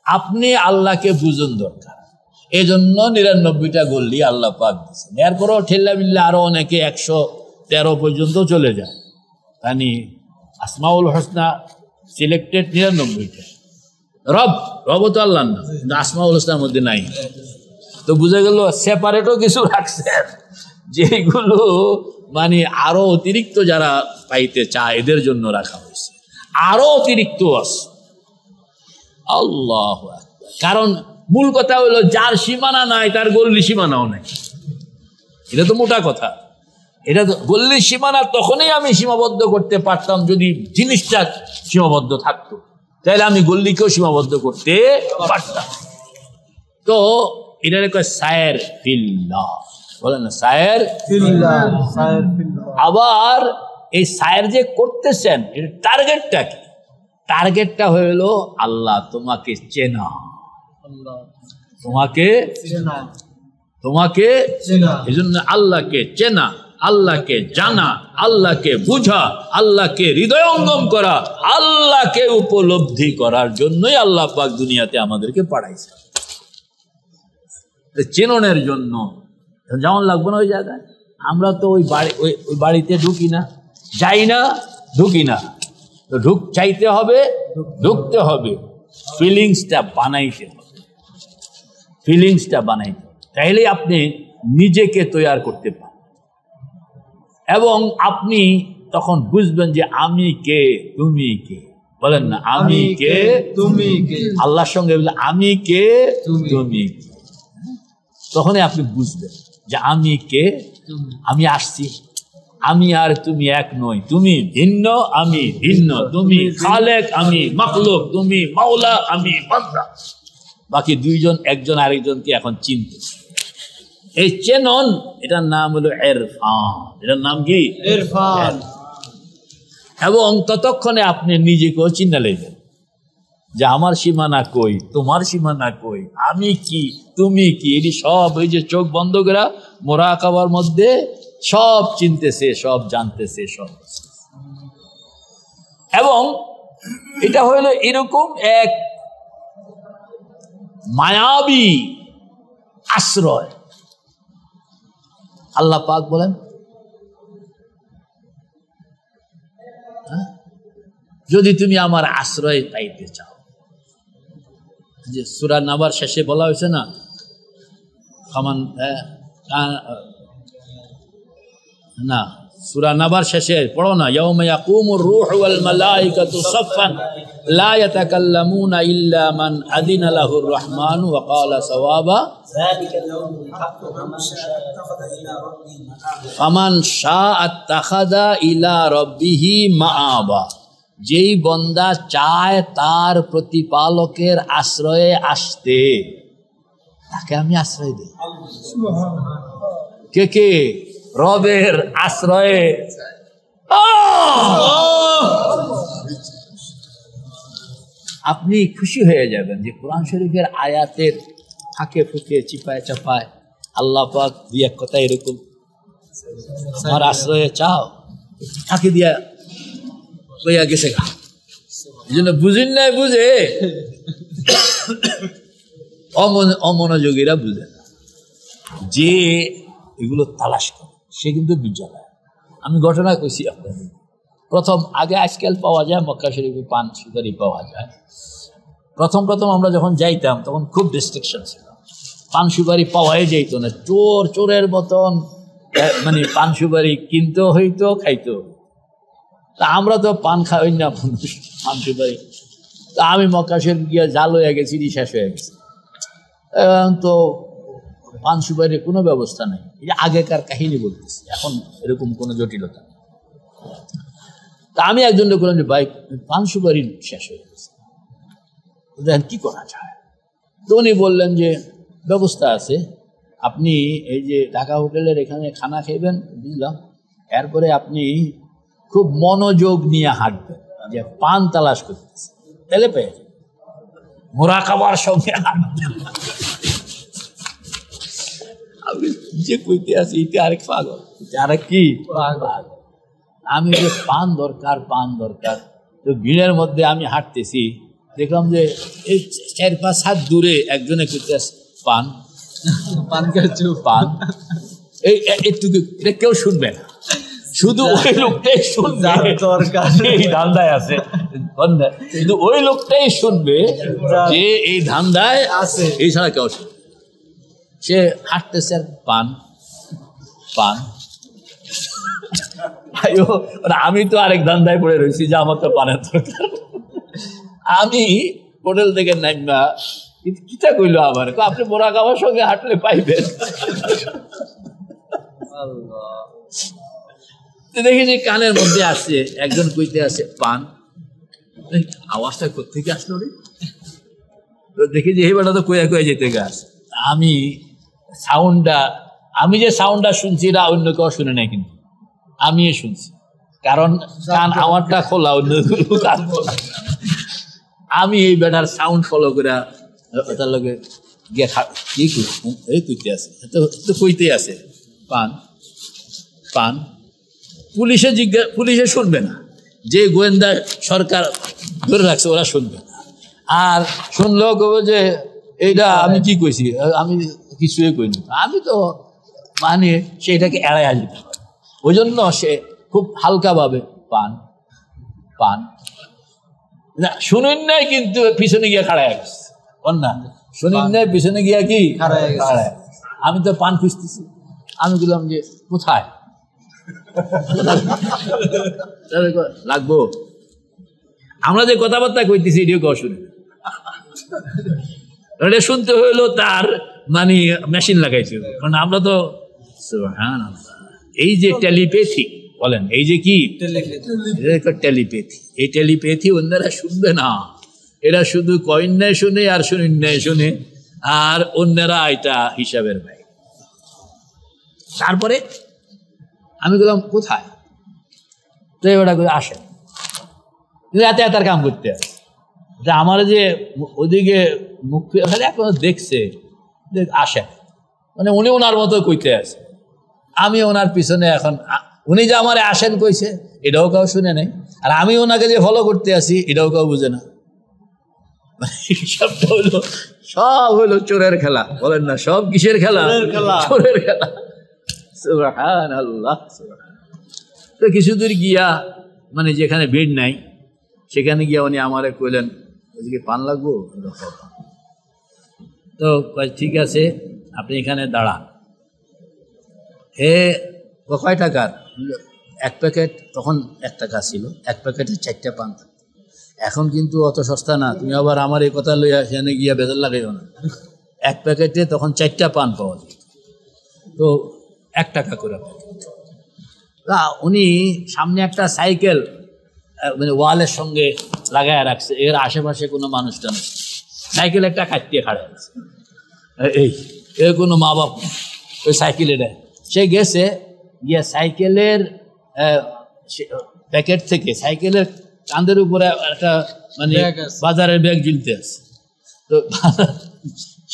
আপনি আল্লাহকে বুঝুন দরকার, এই জন্য 99টা গল্লি আল্লাহ পাক দিচ্ছেন। এরপরও ঠেল্লা বিল্লা আরো অনেকে 113 পর্যন্ত চলে যায়, মানে আসমাউল হোসনা সিলেক্টেড 99টা। রব তো আল্লাহ না, কিন্তু আসমাউল হোসনার মধ্যে নাই। তো বুঝা গেল সেপারেটও কিছু রাখছেন যেগুলো মানে আরো অতিরিক্ত যারা পাইতে চায় এদের জন্য রাখা হয়েছে, আরো অতিরিক্ত আছে। আল্লাহ, কারণ মূল কথা হলো যার সীমানা নাই তার গল্লি সীমানাও নাই, এটা তো মোটা কথা। এটা তো গল্লির সীমানা তখনই আমি সীমাবদ্ধ করতে পারতাম যদি জিনিসটা সীমাবদ্ধ থাকতো, তাহলে আমি গল্লিকেও সীমাবদ্ধ করতে পারতাম। তো এটার কয় সায়ের ফিল্লাহ, বলেন না সায়ের ফিল্লাহ। আবার এই সায়ের যে করতেছেন এর টার্গেটটা কি? টার্গেটটা হলো আল্লাহ তোমাকে চেনা, তোমাকে এই জন্য আল্লাহকে চেনা, আল্লাহকে জানা, আল্লাহকে বুঝা, আল্লাহকে হৃদয়ঙ্গম করা, আল্লাহকে উপলব্ধি করার জন্যই আল্লাহ পাক দুনিয়াতে আমাদেরকে পাঠাইছে। চেননের জন্য যেমন লাগবে না ওই জায়গায়। আমরা তো ওই বাড়িতে ঢুকি না, যাই না, ঢুকি না। তো চাইতে হবে, ঢুকতে হবে, ফিলিংসটা বানাইতে হবে, ফিলিংসটা বানাইতে হবে, তাইলে আপনি নিজেকে তৈরি করতে পারেন এবং আপনি তখন বুঝবেন যে আমি কে, তুমি কে। বলেন না আমি কে, তুমি কে। আল্লাহর সঙ্গে বলে আমি কে, তুমি কে, তখনই আপনি বুঝবেন যে আমি কে, আমি আসছি, আমি আর তুমি এক নই, তুমি ভিন্ন আমি ভিন্ন, তুমি খালেক আমি মাখলুক, তুমি মাওলা আমি বান্দা। বাকি দুইজন একজন আরেকজনকে এখন চিনতে, এই চেনন, এটার নাম হলো ইরফান। এটার নাম কি? ইরফান। এবং ততক্ষণে আপনি নিজেকেও চিনে নেবেন যে আমার সীমানা কই, তোমার সীমানা কই, আমি কি, তুমি কি। এটি সব ওই যে চোখ বন্ধ করা মুরাকাবার মধ্যে সব চিনতেছে, সব জানতেছে, সব। এবং এটা হইল এরকম এক মায়াবী আশ্রয়। আল্লাহ পাক বলেন যদি তুমি আমার আশ্রয় পাইতে চাও, যে সূরা নাবার শেষে বলা হয়েছে না, না সূরা নাবার শেষে পড়ো না, ইয়াউমা ইয়াকুমুর রূহু ওয়াল মালাইকাতু সাফফান লা ইয়াতাকাল্লামুনা ইল্লা মান আযিনা লাহুর রাহমানু ওয়া ক্বালা সাওয়াবা ফামান শাআ আত্তাখাযা ইলা রাব্বিহি মাআবা। যেই বান্দা চায় তার প্রতিপালকের আশ্রয়ে আসতে, তাকে আমি আশ্রয় দিই। কে কে রবের আশ্রয়ে? আপনি খুশি হয়ে যাবেন যে কোরআন শরীফের আয়াতের ফাঁকে ফুঁকে চিপায় চাপায় আল্লাহ পাক দুই এক কথা এরকম আমার আশ্রয়ে চাও, ফাঁকি দিয়া বইয়া গেছে গা। এই জন্য বুঝেন নাই, বুঝে অমনোযোগীরা বুঝে না, যে এগুলো তালাশ করে সে কিন্তু বিদ্যালয়। আমি ঘটনা কইছি আপনাদের, প্রথম আগে আজকাল পাওয়া যায় মক্কা শরীফে পান সুপারি পাওয়া যায়। প্রথম আমরা যখন যাইতাম তখন খুব রেস্ট্রিকশন ছিল, পান সুপারি পাওয়াই যেত না, চোরের মতন মানে পান সুপারি কিনতেও হইতো, খাইতো। তা আমরা তো পান খাওয়াই না পান সুপারি। তা আমি মক্কা শরীফ গিয়ে জাল হয়ে গেছি, শেষ হয়ে গেছে। তো পান সুপারির কোনো ব্যবস্থা নেই। এই যে আগেকার কাহিনী বলতেছি, এখন এরকম কোনো জটিলতা নেই। তা আমি একজনকে বললাম যে ভাই পান সুপারি শেষ হয়ে গেছে, দেখেন কি করা যায়। তো উনি বললেন যে ব্যবস্থা আছে, আপনি এই যে ঢাকা হোটেলের এখানে খানা খাইবেন, বুঝলাম, এরপরে আপনি খুব মনোযোগ নিয়ে হাঁটবেন, যে পান তালাশ করতেছে, তাহলে পেয়ে যাবেন, মোরাকাবার সঙ্গে হাঁটবেন। আমি যে কইতে আছি এটা আরেক পাগল, আরেক কি পাগল। আমি যে পান দরকার, পান দরকার। তো ভিড়ের মধ্যে আমি হাঁটতেছি, দেখলাম যে এই 4-5 হাত দূরে একজনে করতে আসে পান পান পান এই একটুকু, এটা কেউ শুনবে না, শুধু ওই লোকটাই শুনবে, এই ধান্দায় আছে, শুধু ওই লোকটাই শুনবে যে এই ধান্দায় আছে, এই ছাড়া কেউ শুনবে। সে হাঁটতেছে আর পান পান। আমি তো আরেক ধান্দায় পড়ে রয়েছি যে আমার তো পানের দরকার। আমি হোটেল থেকে নাইমা কিটা কইলো আবার, আপনি মোরাকাবার সঙ্গে হাঁটলে পাইবেন। দেখি যে কানের মধ্যে আসছে, একজন কইতে আসে পান, আওয়াজটা কোথেকে আসলো রে? তো দেখি যে এই বেটা তো কইয়া কইয়া যেতে গাছ। আমি যে সাউন্ডটা শুনছি এটা অন্য কেউ শুনে নাই, কিন্তু আমি শুনছি, কারণ কান আমারটা খোলা, অন্য কান খোলা। আমি এই বেটার সাউন্ড ফলো করে তার লগে গিয়ে কি এই কইতে আছে, তো কইতে আছে পান পান। পুলিশে শুনবে না, যে গোয়েন্দা সরকার ধরে রাখছে ওরা শুনবে না। আর শুনলেও কবে যে এইটা আমি কি কইছি, আমি কিছুই কইনি। আমি তো মানে সেটাকে এড়াই আসবে, ওই জন্য সে খুব হালকাভাবে পান পান না, শুনেন নাই, কিন্তু পিছনে গিয়ে খাড়ায় গেছে। না শুনেন নাই, পিছনে গিয়া কি খাড়ায়। আমি তো পান খুঁজতেছি, আমি বললাম যে কোথায় লাগবো। আমরা যে কথাবার্তা কইতেছি এটিও কেউ শুনে, এটা শুনতে হইলো তার মানে মেশিন লাগাইছে, কারণ আমরা তো এই যে টেলিপ্যাথি বলেন, এই যে কি টেলিপ্যাথি, এই টেলিপ্যাথি অন্যরা শুনবে না, এরা শুধু কইন্যায় শুনে আর শুনিন্যায় শুনে, আর অন্যরা এটা হিসাবের ভাই। তারপরে আমি বললাম কোথায়, তো ওটা করে আসেন, এত এতার কাম করতে আসে। আমার যে ওদিকে মুখ খালি এখনো দেখছে, আসেন মানে উনি ওনার মতো কইতে আছে, আমি ওনার পিছনে এখন, উনি যে আমারে আসেন কইছে এটাও কেউ শুনে নেই, আর আমি ওনাকে যে ফলো করতে আসি এটাও কেউ বুঝে না। সব হইলো চোরের খেলা, বলেন না, সব কিসের খেলা? চোরের খেলা। সুবহানাল্লাহ। তো কিছু দূর গিয়া মানে যেখানে ভিড় নাই সেখানে গিয়া উনি আমারে কইলেন ওদিকে পান লাগবো। তো ঠিক আছে আপনি এখানে দাঁড়ান। কয় টাকার? 1 প্যাকেট, তখন 1 টাকা ছিল, 1 প্যাকেটে 4টা পান। এখন কিন্তু অত সস্তা না, তুমি আবার আমার এই কথা লইয়া সেখানে গিয়া বেজার লাগাইও না। 1 প্যাকেটে তখন 4টা পান পাওয়া যায়, তো 1 টাকা করে। উনি সামনে একটা সাইকেল মানে ওয়ালের সঙ্গে লাগায় রাখছে, এর আশেপাশে কোনো মানুষটা নেই, সাইকেল একটা কাটিয়ে খাড়া আছে, এই কোনো মা বাপ ওই সাইকেলে দেয়। সে গেছে গিয়া সাইকেলের প্যাকেট থেকে সাইকেলের কাঁধের উপরে একটা মানে বাজারের ব্যাগ ঝুলতে আছে, তো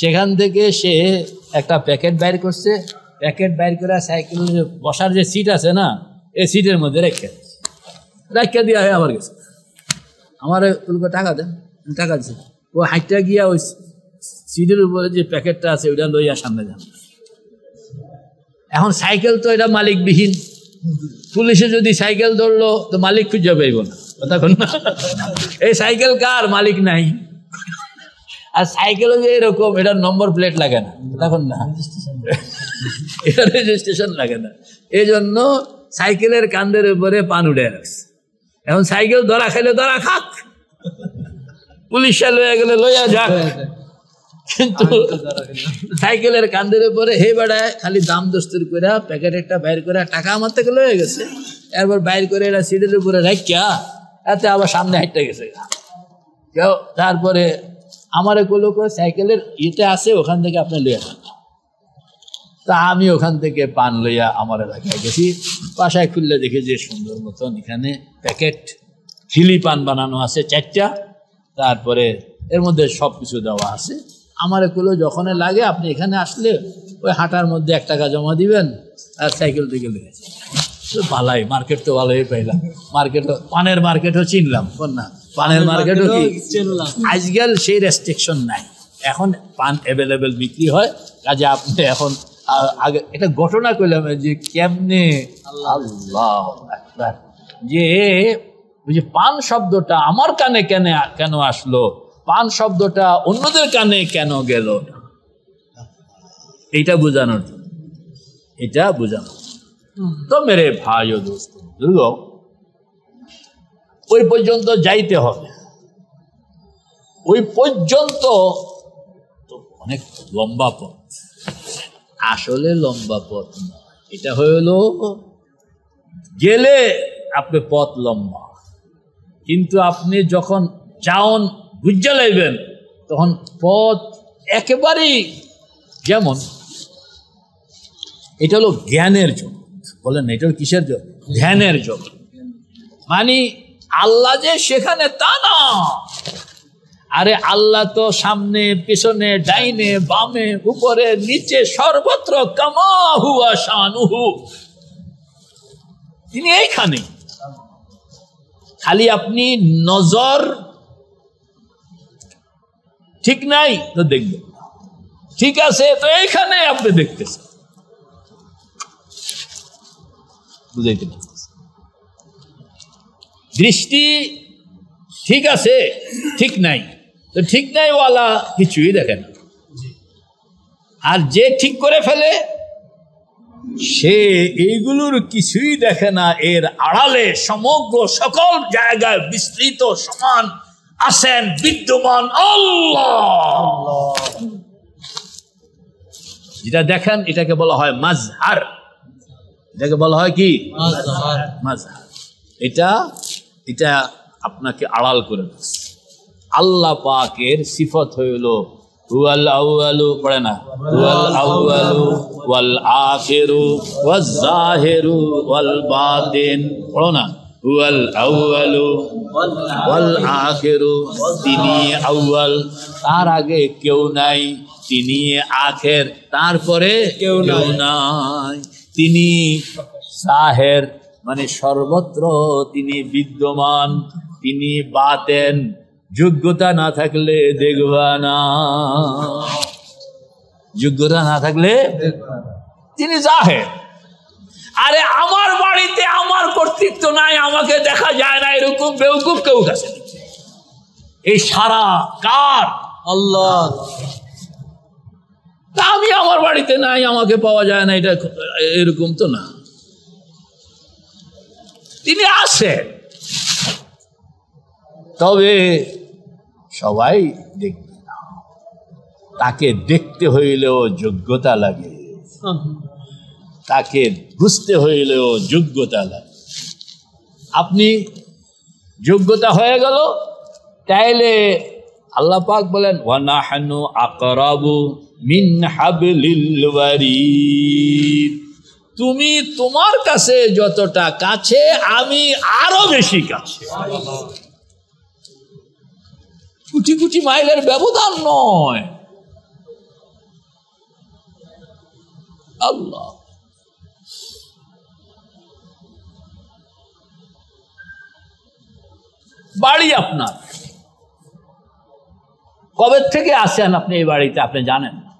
সেখান থেকে সে একটা প্যাকেট বাইর করছে, প্যাকেট বাইর করে সাইকেলের বসার যে সিট আছে না, এই সিটের মধ্যে রেখে দিয়া হয়ে আবার গেছে। আমার তোকে টাকা দেন, টাকা দিচ্ছে। ও হাইটটা গিয়া ওই সিটের উপরে যে প্যাকেটটা আছে ওইটা লইয়া সামনে যান। এখন সাইকেল তো এটা মালিকবিহীন, পুলিশে যদি সাইকেল ধরলো তো মালিক খুঁজে পাইব না, কথা কন না। এই সাইকেল কার? মালিক নাই। আর সাইকেলও যে এরকম, এটার নম্বর প্লেট লাগে না, দেখুন না, এটা রেজিস্ট্রেশন লাগে না, এই জন্য সাইকেলের কান্দের উপরে পান উঠে রাখছে। এখন সাইকেল ধরা খাইলে ধরা খাক, পুলিশে লইয়া গেলে লইয়া যাক, কিন্তু সাইকেলের কান্দের উপরে হে বেড়ায় খালি দাম দস্তুর করে প্যাকেট একটা বাইর করে টাকা আমার থেকে লয়ে গেছে, এরপর বাইর করে এটা সিটের উপরে রাখিয়া এতে আবার সামনে হাইটটা গেছে কেউ। তারপরে আমারে কইলো করে সাইকেলের ইতে আছে, ওখান থেকে আপনি লইয়া যান। তা আমি ওখান থেকে পান লইয়া আমার এলাকায় গেছি, বাসায় খুললে দেখি যে সুন্দর মতন এখানে প্যাকেট খিলি পান বানানো আছে 4টা, তারপরে এর মধ্যে সব কিছু দেওয়া আছে। আমার এগুলো যখন লাগে আপনি এখানে আসলে ওই হাঁটার মধ্যে 1 টাকা জমা দিবেন আর সাইকেল থেকে লেগেছে। তো ভালোই, মার্কেট তো ভালোই পাইলাম, মার্কেটও পানের মার্কেটও চিনলাম, না পানের মার্কেটও কি আজকাল সেই রেস্ট্রিকশন নাই, এখন পান অ্যাভেলেবেল বিক্রি হয়। কাজে আপনি এখন আগে একটা ঘটনা কইলাম যে কেমনে আল্লাহ আকবার, যে ওই যে পান শব্দটা আমার কানে কেন আসলো, পান শব্দটা অন্যদের কানে কেন গেল, এটা বোঝানোর জন্য, এটা বোঝানোর। তো মেরে ভাই ও দোস্ত দুর্গ, ওই পর্যন্ত যাইতে হবে, ওই পর্যন্ত তো অনেক লম্বা পথ, আসলে লম্বা পথ না, এটা হলো গেলে আপনি পথ লম্বা, কিন্তু আপনি যখন চাওন বুঝা লাইবেন তখন পথ একেবারেই, যেমন এটা হলো জ্ঞানের জগৎ, বলেন এটা হলো কিসের জগৎ? ধ্যানের জগৎ। মানে আল্লাহ যে সেখানে তা না, আরে আল্লাহ তো সামনে পিছনে ডাইনে বামে উপরে নিচে সর্বত্র, কামা হুয়া শানুহু, তিনি এইখানে। খালি আপনি নজর ঠিক নাই তো দেখবেন, ঠিক আছে তো এইখানে আপনি দেখতেছেন, বুঝাইতে পারতেছেন। দৃষ্টি ঠিক আছে, ঠিক নাই তো ঠিক নাই ওয়ালা কিছুই দেখে না, আর যে ঠিক করে ফেলে সে এইগুলোর কিছুই দেখে না, এর আড়ালে সমগ্র সকল জায়গায় বিস্তৃত সমান আছেন বিদ্যমান আল্লাহ। যেটা দেখেন এটাকে বলা হয় মাজহার, এটাকে বলা হয় কি মাজহার। এটা আপনাকে আড়াল করে দিচ্ছে। আল্লাহ পাকের সিফত হইল হুয়াল আউয়ালু, পড়ে না, হুয়াল আউয়ালু ওয়াল আখিরু ওয়াজ জাহিরু ওয়াল বাতিন, পড়ো না, হুয়াল আউয়ালু ওয়াল আখিরু, তিনি আউয়াল, তার আগে কেউ নাই, তিনি আখের, তারপরে কেউ নাই, তিনি জাহির মানে সর্বত্র তিনি বিদ্যমান, তিনি বাতেন, যোগ্যতা না থাকলে দেখবা না, যোগ্যতা না থাকলে তিনি জাহের। আরে আমার বাড়িতে আমার কর্তৃত্ব নাই, আমাকে দেখা যায় না, এরকম বেউকুফ কেউ কাছে, এই সারা কার? আল্লাহ। আমি আমার বাড়িতে নাই, আমাকে পাওয়া যায় না, এটা এরকম তো না, তিনি আসেন, তবে সবাই দেখবে না, তাকে দেখতে হইলেও যোগ্যতা লাগে, তাকে বুঝতে হইলেও যোগ্যতা লাগে। আপনি যোগ্যতা হয়ে গেল, তাইলে আল্লাহ পাক বলেন ওয়ানাহনু আকরাবু মিন হাবলিল ওয়ারিদ, তুমি তোমার কাছে যতটা কাছে আমি আরো বেশি কাছে, কোটি কোটি মাইলের ব্যবধান নয়। আল্লাহ বাড়ি আপনার, কবে থেকে আসেন আপনি এই বাড়িতে আপনি জানেন না,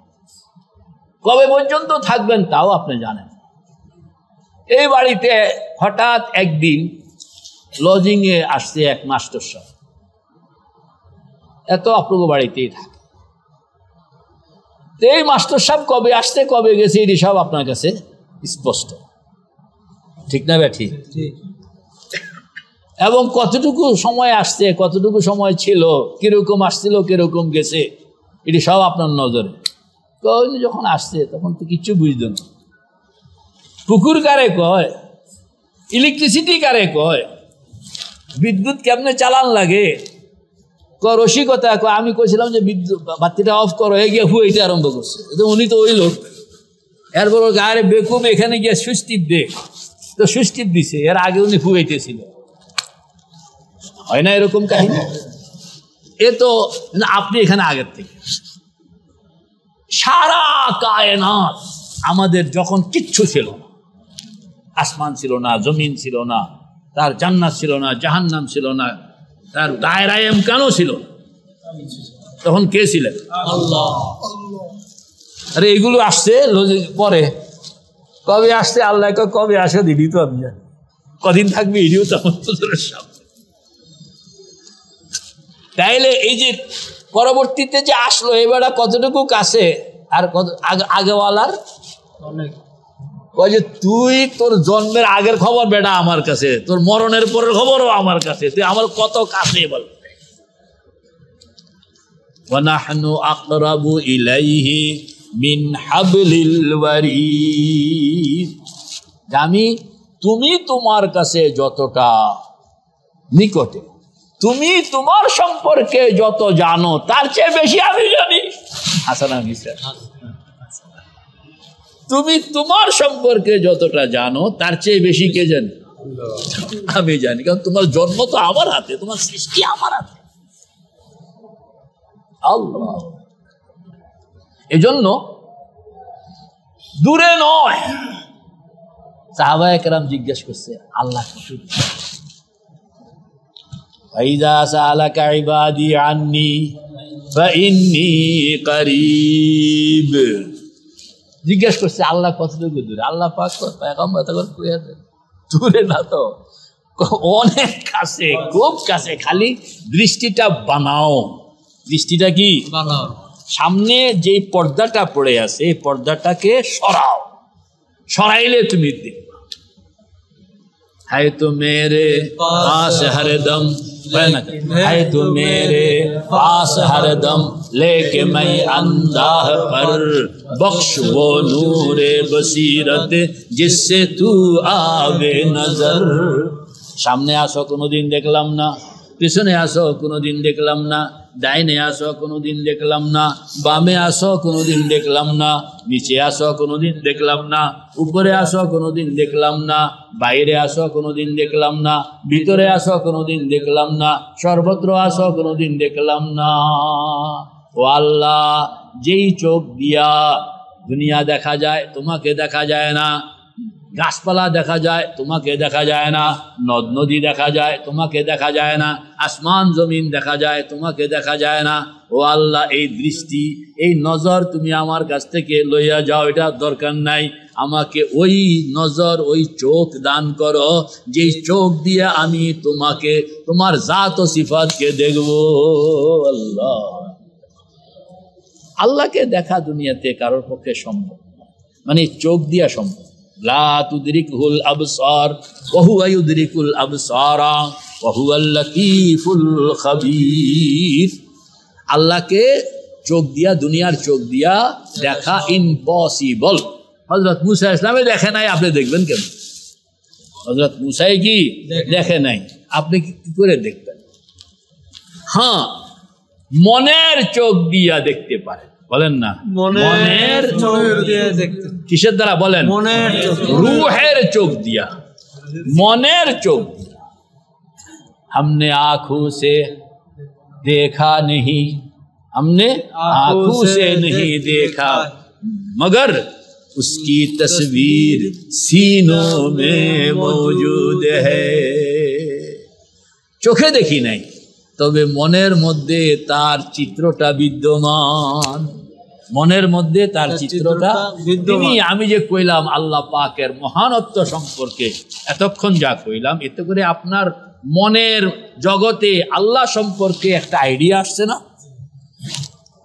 কবে পর্যন্ত থাকবেন তাও আপনি জানেন। এই বাড়িতে হঠাৎ একদিন লজিংয়ে আসছে এক মাস্টার সাহেব, এত আপনার বাড়িতেই থাকে, তো এই মাস্টার সাহেব কবে আসছে কবে গেছে এটি সব আপনার কাছে স্পষ্ট, ঠিক না ব্যাঠি? এবং কতটুকু সময় আসছে, কতটুকু সময় ছিল, কিরকম আসছিল কিরকম গেছে, এটি সব আপনার নজরে। যখন আসছে তখন তো কিচ্ছু বুঝতো না। পুকুর কারে কয়, ইলেকট্রিসিটি কারে কয়, বিদ্যুৎ কেমনে চালান লাগে, রসিকতা আমি কইছিলাম যে বিদ্যুৎ বাতিটা অফ করো, হয়ে গিয়ে হুইতে আরম্ভ করছে। উনি তো ওই লোক, এরপর আরে বেকুব এখানে গিয়ে সুইচ টিপ দে, তো সুইচ টিপ দিছে, এর আগে উনি হুইতেছিল। হয় না এরকম কাহিনী? এ তো আপনি এখানে আগের থেকে সারা কায়নাত আমাদের যখন কিচ্ছু ছিল না, আসমান ছিল না, জমিন ছিল না, তার জান্নাত ছিল না, জাহান্নাম ছিল না, তার দায়রায়ে ইমকানও ছিল না, তখন কে ছিলেন? আল্লাহ। আরে এগুলো আসছে পরে, কবে আসছে আল্লাহ কবে আসে দিদি তো আমি জানি, কদিন থাকবে এটিও তো আমার সামনে। তাইলে এই যে পরবর্তীতে যে আসলো এবারে কতটুকু কাছে, আর কত আগেওয়ালার অনেক। ওই যে তুই তোর জন্মের আগের খবর বেটা আমার কাছে, তোর মরণের পরের খবরও আমার কাছে, তুই আমার কত কাছে বল। ওয়ানাহনু আকরাবু ইলাইহি মিন হাবলিল ওয়ারিদ। আমি তুমি তোমার কাছে যতটা নিকটে, তুমি তোমার সম্পর্কে যত জানো তার চেয়ে বেশি আমি জানি। হাসান আমি তুমি তোমার সম্পর্কে যতটা জানো তার চেয়ে বেশি কে জানে? আমি জানি, কারণ তোমার জন্ম তো আমার হাতে, তোমার সৃষ্টি আমার হাতে। আল্লাহ এজন্য দূরে নয়। সাহাবায়ে কেরাম জিজ্ঞেস করছে আল্লাহ কত? ফাইযা সাআলাকা ইবাদি আন্নী ফাইন্নী করিব। জিজ্ঞেস করছে আল্লাহ কতটুকু দূরে? আল্লাহ পাক পয়গম্বর তখন কইয়া দেন দূরে না তো, অনেক কাছে, খুব কাছে। খালি দৃষ্টিটা বানাও। দৃষ্টিটা কি বানাও? সামনে যে পর্দাটা পড়ে আছে এই পর্দাটাকে সরাও, সরাইলে তুমি দেখবে है तो मेरे पास हरदम, है तो मेरे पास हरदम, लेके मैं अंदाह पर बख्श वो नूरे बसीरत जिससे तू आवे नजर। सामने आसो कोनोदिन देखलाम ना, পিছনে আসো কোনোদিন দেখলাম না, ডাইনে আসো কোনোদিন দেখলাম না, বামে আসো কোনোদিন দেখলাম না, নিচে আসো কোনোদিন দেখলাম না, উপরে আসো কোনোদিন দেখলাম না, বাইরে আসো কোনোদিন দেখলাম না, ভিতরে আসো কোনোদিন দেখলাম না, সর্বত্র আসো কোনোদিন দেখলাম না। ও আল্লাহ, যেই চোখ দিয়া দুনিয়া দেখা যায় তোমাকে দেখা যায় না, গাছপালা দেখা যায় তোমাকে দেখা যায় না, নদ নদী দেখা যায় তোমাকে দেখা যায় না, আসমান জমিন দেখা যায় তোমাকে দেখা যায় না। ও আল্লাহ, এই দৃষ্টি, এই নজর তুমি আমার কাছ থেকে লইয়া যাও, এটা দরকার নাই। আমাকে ওই নজর, ওই চোখ দান করো যেই চোখ দিয়ে আমি তোমাকে, তোমার জাত ও সিফাতকে দেখব। আল্লাহ, আল্লাহকে দেখা দুনিয়াতে কারোর পক্ষে সম্ভব, মানে চোখ দিয়া সম্ভব। লা তুদরিকুল আবসার ওয়া হুয়া ইউদরিকুল আবসারা ওয়া হুয়াল লাতীফুল খাবীর। আল্লাহকে চোখ দিয়া, দুনিয়ার চোখ দিয়া দেখা ইম্পসিবল। হযরত মুসা ইসলামে দেখে নাই, আপনি দেখবেন কেন? হযরত মুসাই কি দেখে নাই, আপনি কি করে দেখবেন? হ্যাঁ, মনের চোখ দিয়া দেখতে পারে, বলেন না? মনের চোখ দিয়ে দেখতে। কিসের দ্বারা বলেন? মনের চোখ, রূহের চোখ দিয়া, মনের চোখ দিয়া। हमने आँखों से देखा नहीं, हमने आँखों से नहीं देखा, मगर उसकी तस्वीर सीनों में मौजूद है। চোখে দেখি নাই, তবে মনের মধ্যে তার চিত্রটা বিদ্যমান, মনের মধ্যে তার চিত্রটা বিদ্যমান। আমি যে কইলাম আল্লাহ পাকের মহানত্ব সম্পর্কে এতক্ষণ যা কইলাম, এতে করে আপনার মনের জগতে আল্লাহ সম্পর্কে একটা আইডিয়া আসছে না?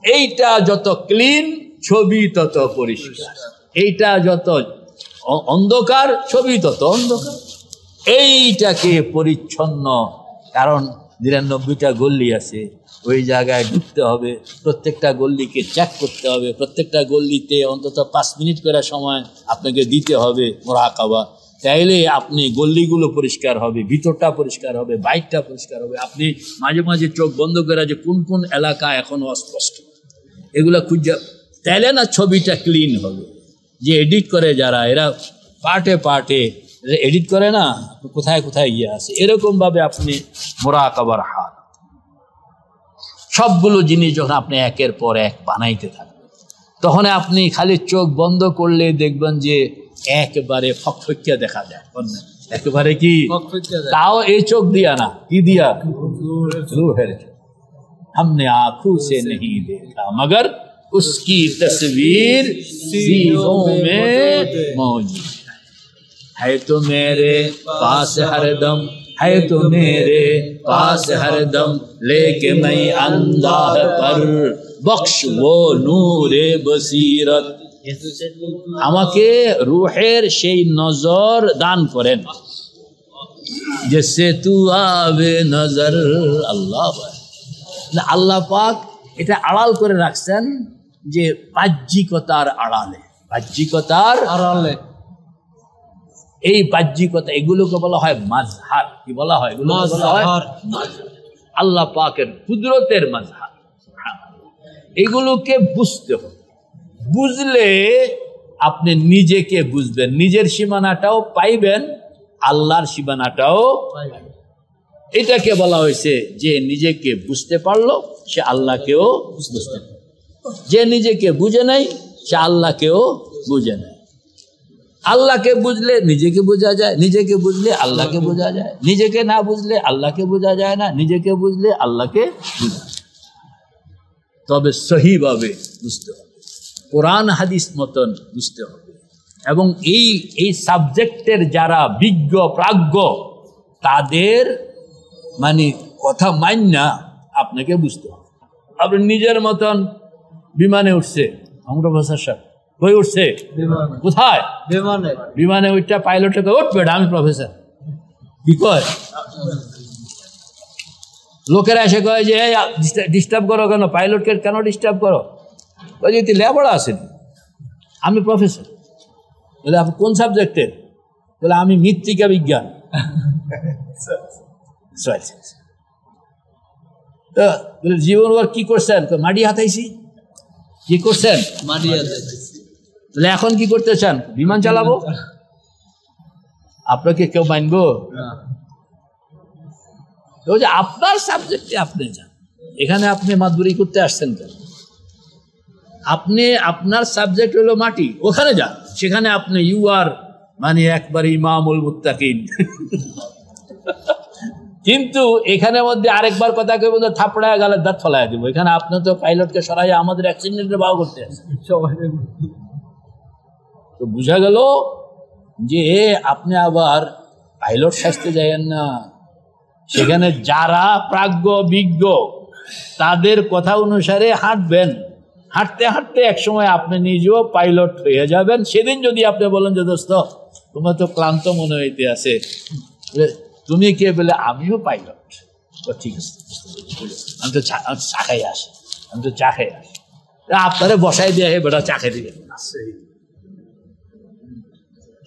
এইটা যত ক্লিন ছবি তত পরিষ্কার। এইটা যত অন্ধকার, ছবি তত অন্ধকার। এইটাকে পরিচ্ছন্ন, কারণ ৯৯টা গল্লি আছে, ওই জায়গায় ঢুকতে হবে, প্রত্যেকটা গল্লিকে চেক করতে হবে, প্রত্যেকটা গল্লিতে অন্তত 5 মিনিট করে সময় আপনাকে দিতে হবে মুরাকাবা। তাইলে আপনি গল্লিগুলো পরিষ্কার হবে, ভিতরটা পরিষ্কার হবে, বাইকটা পরিষ্কার হবে। আপনি মাঝে মাঝে চোখ বন্ধ করে যে কোন কোন এলাকা এখনো অস্পষ্ট এগুলো খুঁজে, তাইলে না ছবিটা ক্লিন হবে। যে এডিট করে যারা, এরা পার্টে পার্টে এডিট করে না, কোথায় কোথায় গিয়ে আছে, এরকমভাবে আপনি মুরাকাবার হাল সবগুলো জিনিস যখন আপনি একের পর এক বানাইতে থাকবেন, তখন আপনি খালি চোখ বন্ধ করলে দেখবেন যে একেবারে ফকফকিয়া দেখা যায়, একেবারে কি, তাও এই চোখ দিয়া না, কি দিয়া, রূহের। हमने आंखों से नहीं देखा मगर उसकी तस्वीर सीनों में मौजूद है तो मेरे पास हरदम, है तो मेरे पास हरदम, लेके मैं अंदाह पर बख्श वो नूरे बसीरत। আমাকে রূহের সেই নজর দান করেন, जैसे तू आवे नजर। আল্লাহ আল্লাহ পাক এটা আড়াল করে রাখছেন, যে বাহ্যিকতার আড়ালে, বাহ্যিকতার আড়ালে, এই বাহ্যিকতা এগুলোকে বলা হয় মাজহার। কি বলা হয়? এগুলো বলা হয় আল্লাহ পাকের কুদরতের মাজহার। এগুলোকে বুঝতে হবে, বুঝলে আপনি নিজেকে বুঝবেন, নিজের সীমানাটাও পাইবেন, আল্লাহর সীমানাটাও পাইবেন। এটাকে বলা হয়েছে যে নিজেকে বুঝতে পারলো সে আল্লাহকেও বুঝতে পারল, যে নিজেকে বুঝে নাই সে আল্লাহকেও বুঝে নাই। আল্লাহকে বুঝলে নিজেকে বোঝা যায়, নিজেকে বুঝলে আল্লাহকে বোঝা যায়, নিজেকে না বুঝলে আল্লাহকে বোঝা যায় না, নিজেকে বুঝলে আল্লাহকে বোঝা যায়। তবে সহিভাবে বুঝতে হবে, কোরআন হাদিস মতন বুঝতে হবে, এবং এই সাবজেক্টের যারা বিজ্ঞ প্রাজ্ঞ তাদের মানে কথা মান্না আপনাকে বুঝতে হবে। আপনি নিজের মতন বিমানে উঠছে, আমরা প্রফেসর সাহেব কই উঠছে, কোথায়, বিমানে ওইটা পাইলটকে উঠবে, আমি প্রফেসর, কি কয়, লোকেরা এসে কয় যে ডিস্টার্ব করো কেন, পাইলটকে কেন ডিস্টার্ব করো, ওই যে তুই লেবড়া আছেন, আমি প্রফেসর। বলে আপনি কোন সাবজেক্টের? বলে আমি মৃত্তিকা বিজ্ঞান। তো জীবন কি করছেন? মাটি হাতাইছি। কি করছেন? মাটি হাতাইছি। তাহলে এখন কি করতে চান? বিমান চালাবো। আপনাকে কেউ মানবো? তো যে আপনার সাবজেক্টে আপনি যান, এখানে আপনি মাদুরি করতে আসছেন কেন? আপনি আপনার সাবজেক্ট হলো মাটি, ওখানে যান, সেখানে আপনি ইউ আর মানে একবার ইমামুল মুত্তাকিন। কিন্তু এখানে মধ্যে আরেকবার কথা কেউ বলতে থাপড়ায় গালের দাঁত ফলাইয়া দিব। এখানে আপনি তো পাইলটকে সরাই আমাদের অ্যাক্সিডেন্টে বাও করতে আসছেন। তো বুঝা গেল যে আপনি আবার পাইলট সাজতে যাইয়েন না। সেখানে যারা প্রাজ্ঞ বিজ্ঞ তাদের কথা অনুসারে হাঁটবেন, হাঁটতে হাঁটতে একসময় আপনি নিজেও পাইলট হয়ে যাবেন। সেদিন যদি আপনি বলেন যে দোস্ত তোমার তো ক্লান্ত মনে হইতে আছে, তুমি কে? বলে আমিও পাইলট। ঠিক আছে, আমি তো চা খাই আসি, আমি তো চা খাই আসি। আপনারে বসাই দিয়ে হে বেটা চা খেতে দিবেন,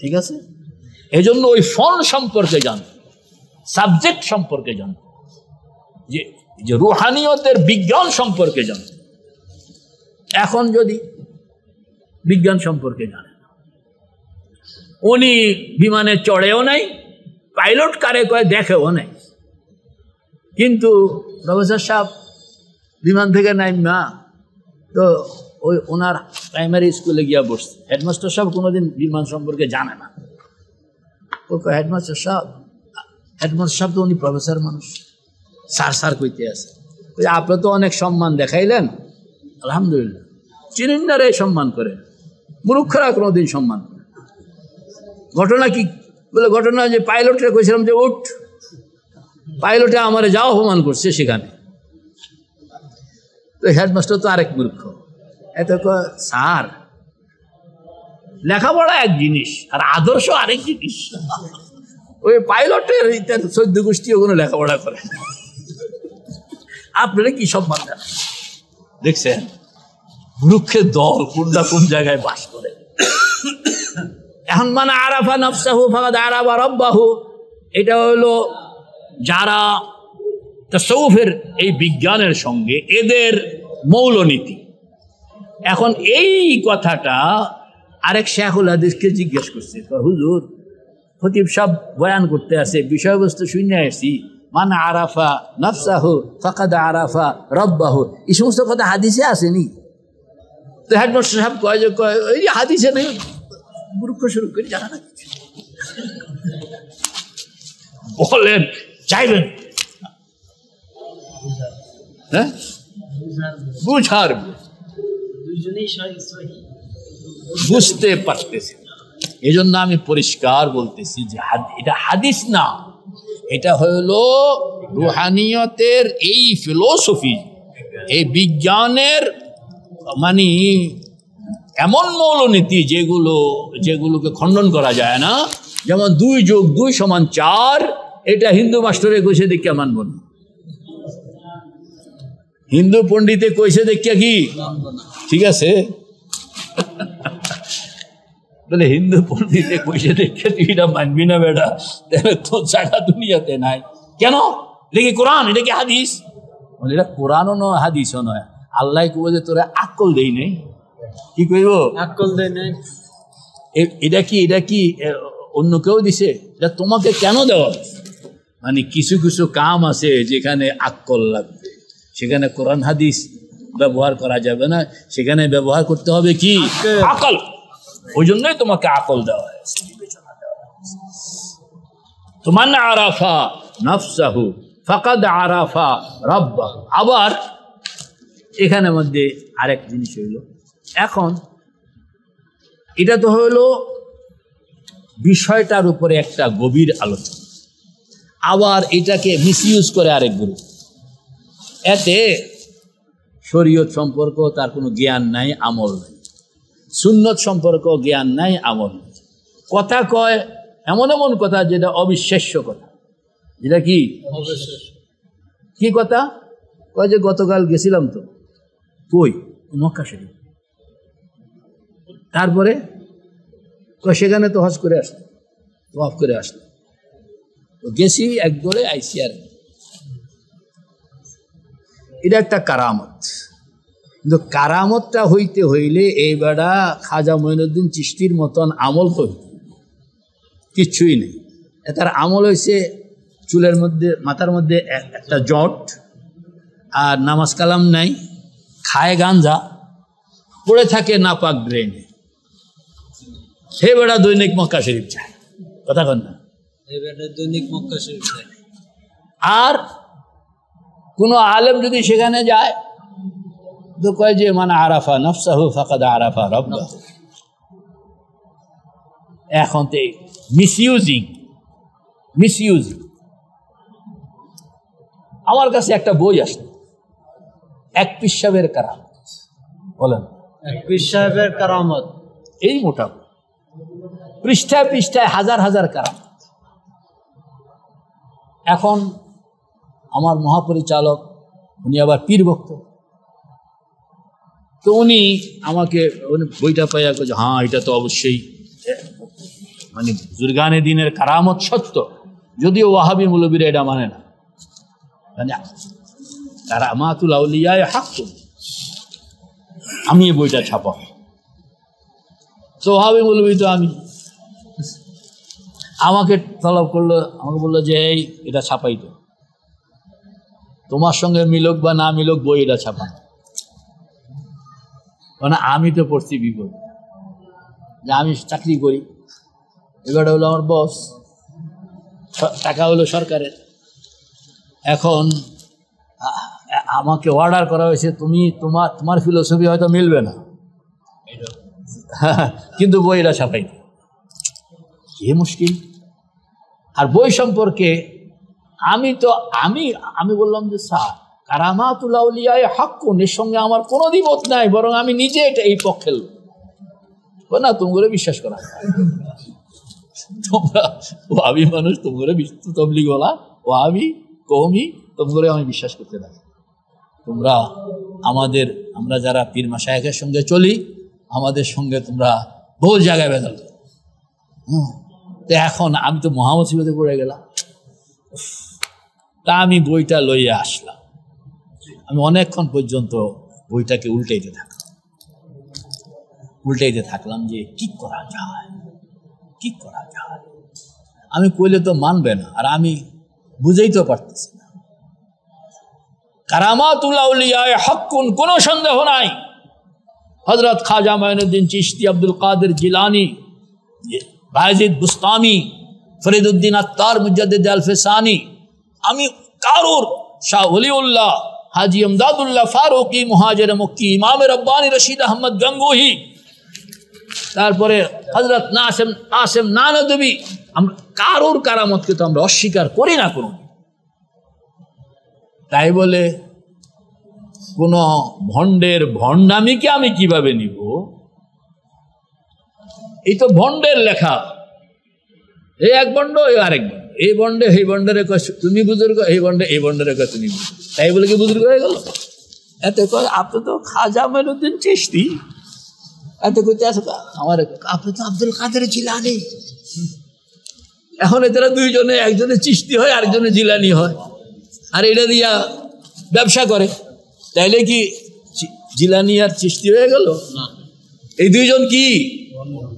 ঠিক আছে? এই জন্য ওই ফোন সম্পর্কে জানতো, সাবজেক্ট সম্পর্কে জানতো, যে রুহানিয়তের বিজ্ঞান সম্পর্কে জানতো। এখন যদি বিজ্ঞান সম্পর্কে জানে, উনি বিমানে চড়েও নাই, পাইলট কারে কয় দেখেও নাই, কিন্তু প্রফেসর সাহেব বিমান থেকে নাইমা তো ওই ওনার প্রাইমারি স্কুলে গিয়া বসছে। হেডমাস্টার সাহেব কোনোদিন বিমান সম্পর্কে জানে না। ও হেডমাস্টার সাহেব তো উনি প্রফেসর মানুষ, স্যার কইতে আছে। আপনি তো অনেক সম্মান দেখাইলেন, আলহামদুলিল্লাহ, চিনিন্দারে সম্মান করে, মূর্খরা কোনোদিন সম্মান করে। ঘটনা কি? বলে ঘটনা যে পাইলটে কইছিলাম যে উঠ, পাইলটে আমারে যাও অপমান করছে সেখানে। তো হেডমাস্টার তো আরেক মূর্খ, এত স্যার লেখাপড়া এক জিনিস আর আদর্শ আরেক জিনিস। ওই পাইলটের 14 গোষ্ঠী ওগুলো লেখাপড়া করে, আপনারা কি সব বাংলা দেখছেন? বৃক্ষের দল কোনটা কোন জায়গায় বাস করে। এখন মানে আরাফা নাফসাহু ফাকাদ আরাফা রাব্বাহু, এটা হলো যারা তাসাউফের এই বিজ্ঞানের সঙ্গে এদের মৌলনীতি। এখন এই কথাটা আরেক শেখুল হাদিসকে জিজ্ঞেস করছে, হুজুর খতিব সাহেব বয়ান করতে আছে, বিষয়বস্তু শুনে আসছি, মান আরাফা নাফসাহু ফাকাদ আরাফা রাব্বাহু, এই সমস্ত কথা হাদিসে আসেনি। তো হেডমাস্টার সাহেব কয় যে ওই হাদিসে নেই, গুরুত্ব শুরু করে জানা না কিছু। বলেন চাইবেন হ্যাঁ বুঝার বুঝতে পারতেছে। এই জন্য আমি পরিষ্কার বলতেছি যে এটা হাদিস না, এটা হলো রুহানিয়তের এই ফিলোসফি, এই বিজ্ঞানের মানে এমন মৌলনীতি যেগুলোকে খণ্ডন করা যায় না। যেমন 2 + 2 = 4, এটা হিন্দু মাস্টারে কইছে দেখে মানব না, হিন্দু পণ্ডিতে কইছে দেখে কি ঠিক আছে, বলে হিন্দু পণ্ডিতে কইছে দেখে তুই এটা মানবি না বেটা, তাহলে তোর জায়গা দুনিয়াতে নাই। কেন? এটা কি কোরআন? এটা কি হাদিস? বলে এটা কোরআনও নয়, হাদিসও নয়। আল্লাহ কইব যে তোরা আকল দেই নাই, কি কইব? আকল দেই নাই। এটা কি অন্য কেউ দিছে? এটা তোমাকে কেন দেওয়া? মানে কিছু কিছু কাম আছে যেখানে আকল লাগবে, সেখানে কোরআন হাদিস ব্যবহার করা যাবে না, সেখানে ব্যবহার করতে হবে কি? আকল। ওই জন্যই তোমাকে আকল দেওয়া হয়েছে, বিবেচনা দেওয়া হয়েছে। তো মান আরাফা নাফসাহু ফাকাদ আরাফা রাব্বাহু। আবার এখানে মধ্যে আরেক জিনিস হইল, এখন এটা তো হইল বিষয়টার উপরে একটা গভীর আলোচনা, আবার এটাকে মিসইউজ করে আরেক গ্রুপ। এতে শরীয়ত সম্পর্ক তার কোনো জ্ঞান নাই, আমল নাই, সুন্নত সম্পর্ক জ্ঞান নাই, আমল নাই। কথা কয় এমন এমন কথা যেটা অবিশ্বাস্য কথা। যেটা কি কি কথা কয় যে গতকাল গেছিলাম তো কই মক্কা শরীফ, তারপরে সেখানে তো হজ করে আসলো, ওয়াফ করে আসলো, তো গেছি একবারে আইসি। আর এটা একটা কারামত, কিন্তু কারামতটা হইতে হইলে এই বেড়া খাজা মঈনুদ্দিন চিশতির মতন আমল তো কিচ্ছুই নেই। তার আমল হয়েছে চুলের মধ্যে মাথার মধ্যে একটা জট, আর নামাজ কালাম নাই, খায় গাঞ্জা, পড়ে থাকে নাপাক ড্রেনে। সে বেড়া দৈনিক মক্কা শরীফ যায়, কথা কন না, দৈনিক মক্কা শরীফ যায়। আর কোনো আলেম যদি সেখানে যায় তো কয় যে মান আরাফা নাফসাহু ফাকাদ আরাফা রাব্বাহু। এখন তো মিসইউজিং। আমার কাছে একটা বই আসলো, এক পীর সাহেবের কারামত। বলেন, এক পীর সাহেবের কারামত। এই মোটা পৃষ্ঠায় পৃষ্ঠায় হাজার হাজার কারামত। এখন আমার মহাপরিচালক, উনি আবার পীর ভক্ত, তো উনি আমাকে বইটা পাইয়া যে হ্যাঁ এটা তো অবশ্যই মানে বুজুর্গানে দিনের কারামত সত্য, যদিও ওয়াহাবি মৌলবীরা এটা মানে না, মানে কারামাতুল আউলিয়ায়ে হাক্কুন। আমি এই বইটা ছাপা, তো ওয়াহাবি মৌলবী তো আমি, আমাকে তলব করলো, আমাকে বললো যে এই এটা ছাপাই তো, তোমার সঙ্গে মিলুক বা না মিলুক বই এটা ছাপা। মানে আমি তো পড়ছি বিপদ, যে আমি চাকরি করি, এবারে হলো আমার বস, টাকা হলো সরকারের। এখন আমাকে অর্ডার করা হয়েছে, তুমি তোমার ফিলোসফি হয়তো মিলবে না, কিন্তু বইটা ছাপাইতে, কি মুশকিল। আর বই সম্পর্কে আমি বললাম যে স্যার কারামাতুল আউলিয়া হাক্কুন, এর সঙ্গে আমার কোনো দ্বিমত নাই, বরং আমি নিজে এটা এই পক্ষে না। তোমরা বিশ্বাস করা, তোমরা ওয়াহাবি মানুষ, তোমরা তবলিগ বলা ওয়াহাবি কওমি, তোমরা আমি বিশ্বাস করতে থাকি। তোমরা আমরা যারা পীর মাশায়েখের সঙ্গে চলি, আমাদের সঙ্গে তোমরা বহু জায়গায় বেদল। এখন আমি তো মোহাম্মদ সিবাতে পড়ে গেলাম, তা আমি বইটা লইয়া আসলাম। আমি অনেকক্ষণ পর্যন্ত বইটাকে উল্টাইতে থাকলাম যে কি করা যায়। আমি কইলে তো মানবে না, আর আমি বুঝাইতেও পারতেছি না। কারামাতুল আউলিয়া হাক্কুন, কোনো সন্দেহ নাই। হযরত খাজা মাইনুদ্দিন চিশতি, আব্দুল কাদের জিলানী, বায়েজিদ বুস্তামি, ফরিদউদ্দিন আত্তার, মুজাদ্দিদ আল-ফিসানি, আমি কারুর, শাহ ওলিউল্লাহ, হাজী ইমদাদুল্লাহ ফারুকি, মুহাজির মক্কি, ইমাম রব্বানী রশিদ আহমদ গঙ্গোহী, তারপরে হযরত নাসিম নানদবী, আমরা কারুর কারামতকে তো আমরা অস্বীকার করি না কোনো। তাই বলে কোন ভণ্ডের ভণ্ডামিকে আমি কিভাবে নিব? এই তো ভণ্ডের লেখা, এই এক ভণ্ড, এই আরেক ভণ্ড, এই ভণ্ডে এই ভণ্ডের তুমি বুজুর্গ, এই ভণ্ডের তুমি বুজুর্গ, তাই বলে কি বুজুর্গ হয়ে গেল? এতে কয় আপনি তো খাজা মাইনুদ্দিন চিশতি, এতে কইতে আছে আমার আপনি তো আব্দুল কাদের জিলানী। এখন এরা দুইজনে, একজনে চিশতি হয়, আরেকজনে জিলানী হয়, আর এটা দিয়া ব্যবসা করে। তাইলে কি জিলানী আর চিশতি হয়ে গেল? এই দুইজন কি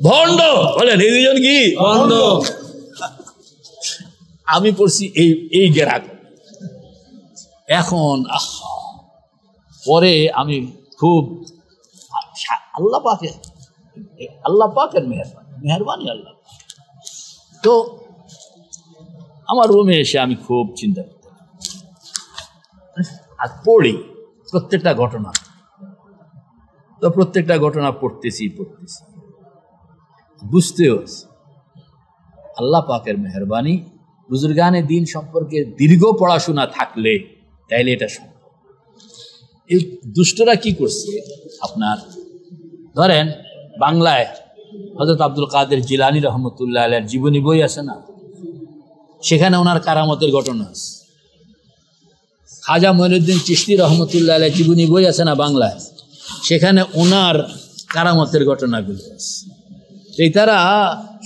ভণ্ড? বলেন, এই দুইজন কি ভণ্ড? আমি পড়ছি এই গেরাক। এখন পরে আমি খুব আল্লাহ পাকের মেহরবানি আল্লাহ। তো আমার রুমে এসে আমি খুব চিন্তা করতাম আর পড়ি প্রত্যেকটা ঘটনা। তো প্রত্যেকটা ঘটনা পড়তেছি বুঝতেও আল্লাহ পাকের মেহরবানি। বুজুর্গানে দিন সম্পর্কে দীর্ঘ পড়াশোনা থাকলে তাইলে এটা সম্ভব। এই দুষ্টরা কি করছে, আপনার ধরেন বাংলায় হযরত আব্দুল কাদের জিলানী রহমতুল্লাহ আলাইহির জীবনী বই আছে না, সেখানে ওনার কারামতের ঘটনা আছে। খাজা মঈনুদ্দিন চিশতি রহমতুল্লাহ আলাইহির জীবনী বই আছে না বাংলায়, সেখানে ওনার কারামতের ঘটনাগুলো আছে। এই তারা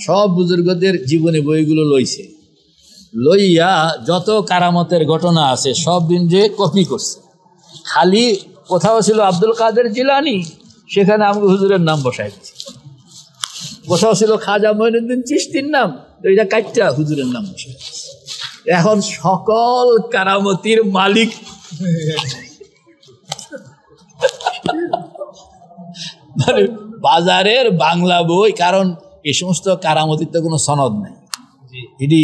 সব বুজুর্গদের জীবনী বইগুলো লইয়া যত কারামতের ঘটনা আছে সব দিন যে কপি করছে। খালি কোথাও ছিল আব্দুল কাদের জিলানী, সেখানে আমি হুজুরের নাম বসাই দিচ্ছি। কোথাও ছিল খাজা মঈনুদ্দিন চিশতির নাম, এইটা কাটটা হুজুরের নাম বসাই দিচ্ছি। এখন সকল কারামতির মালিক মানে বাজারের বাংলা বই, কারণ এই সমস্ত কারামতির তো কোনো সনদ নাই, এটি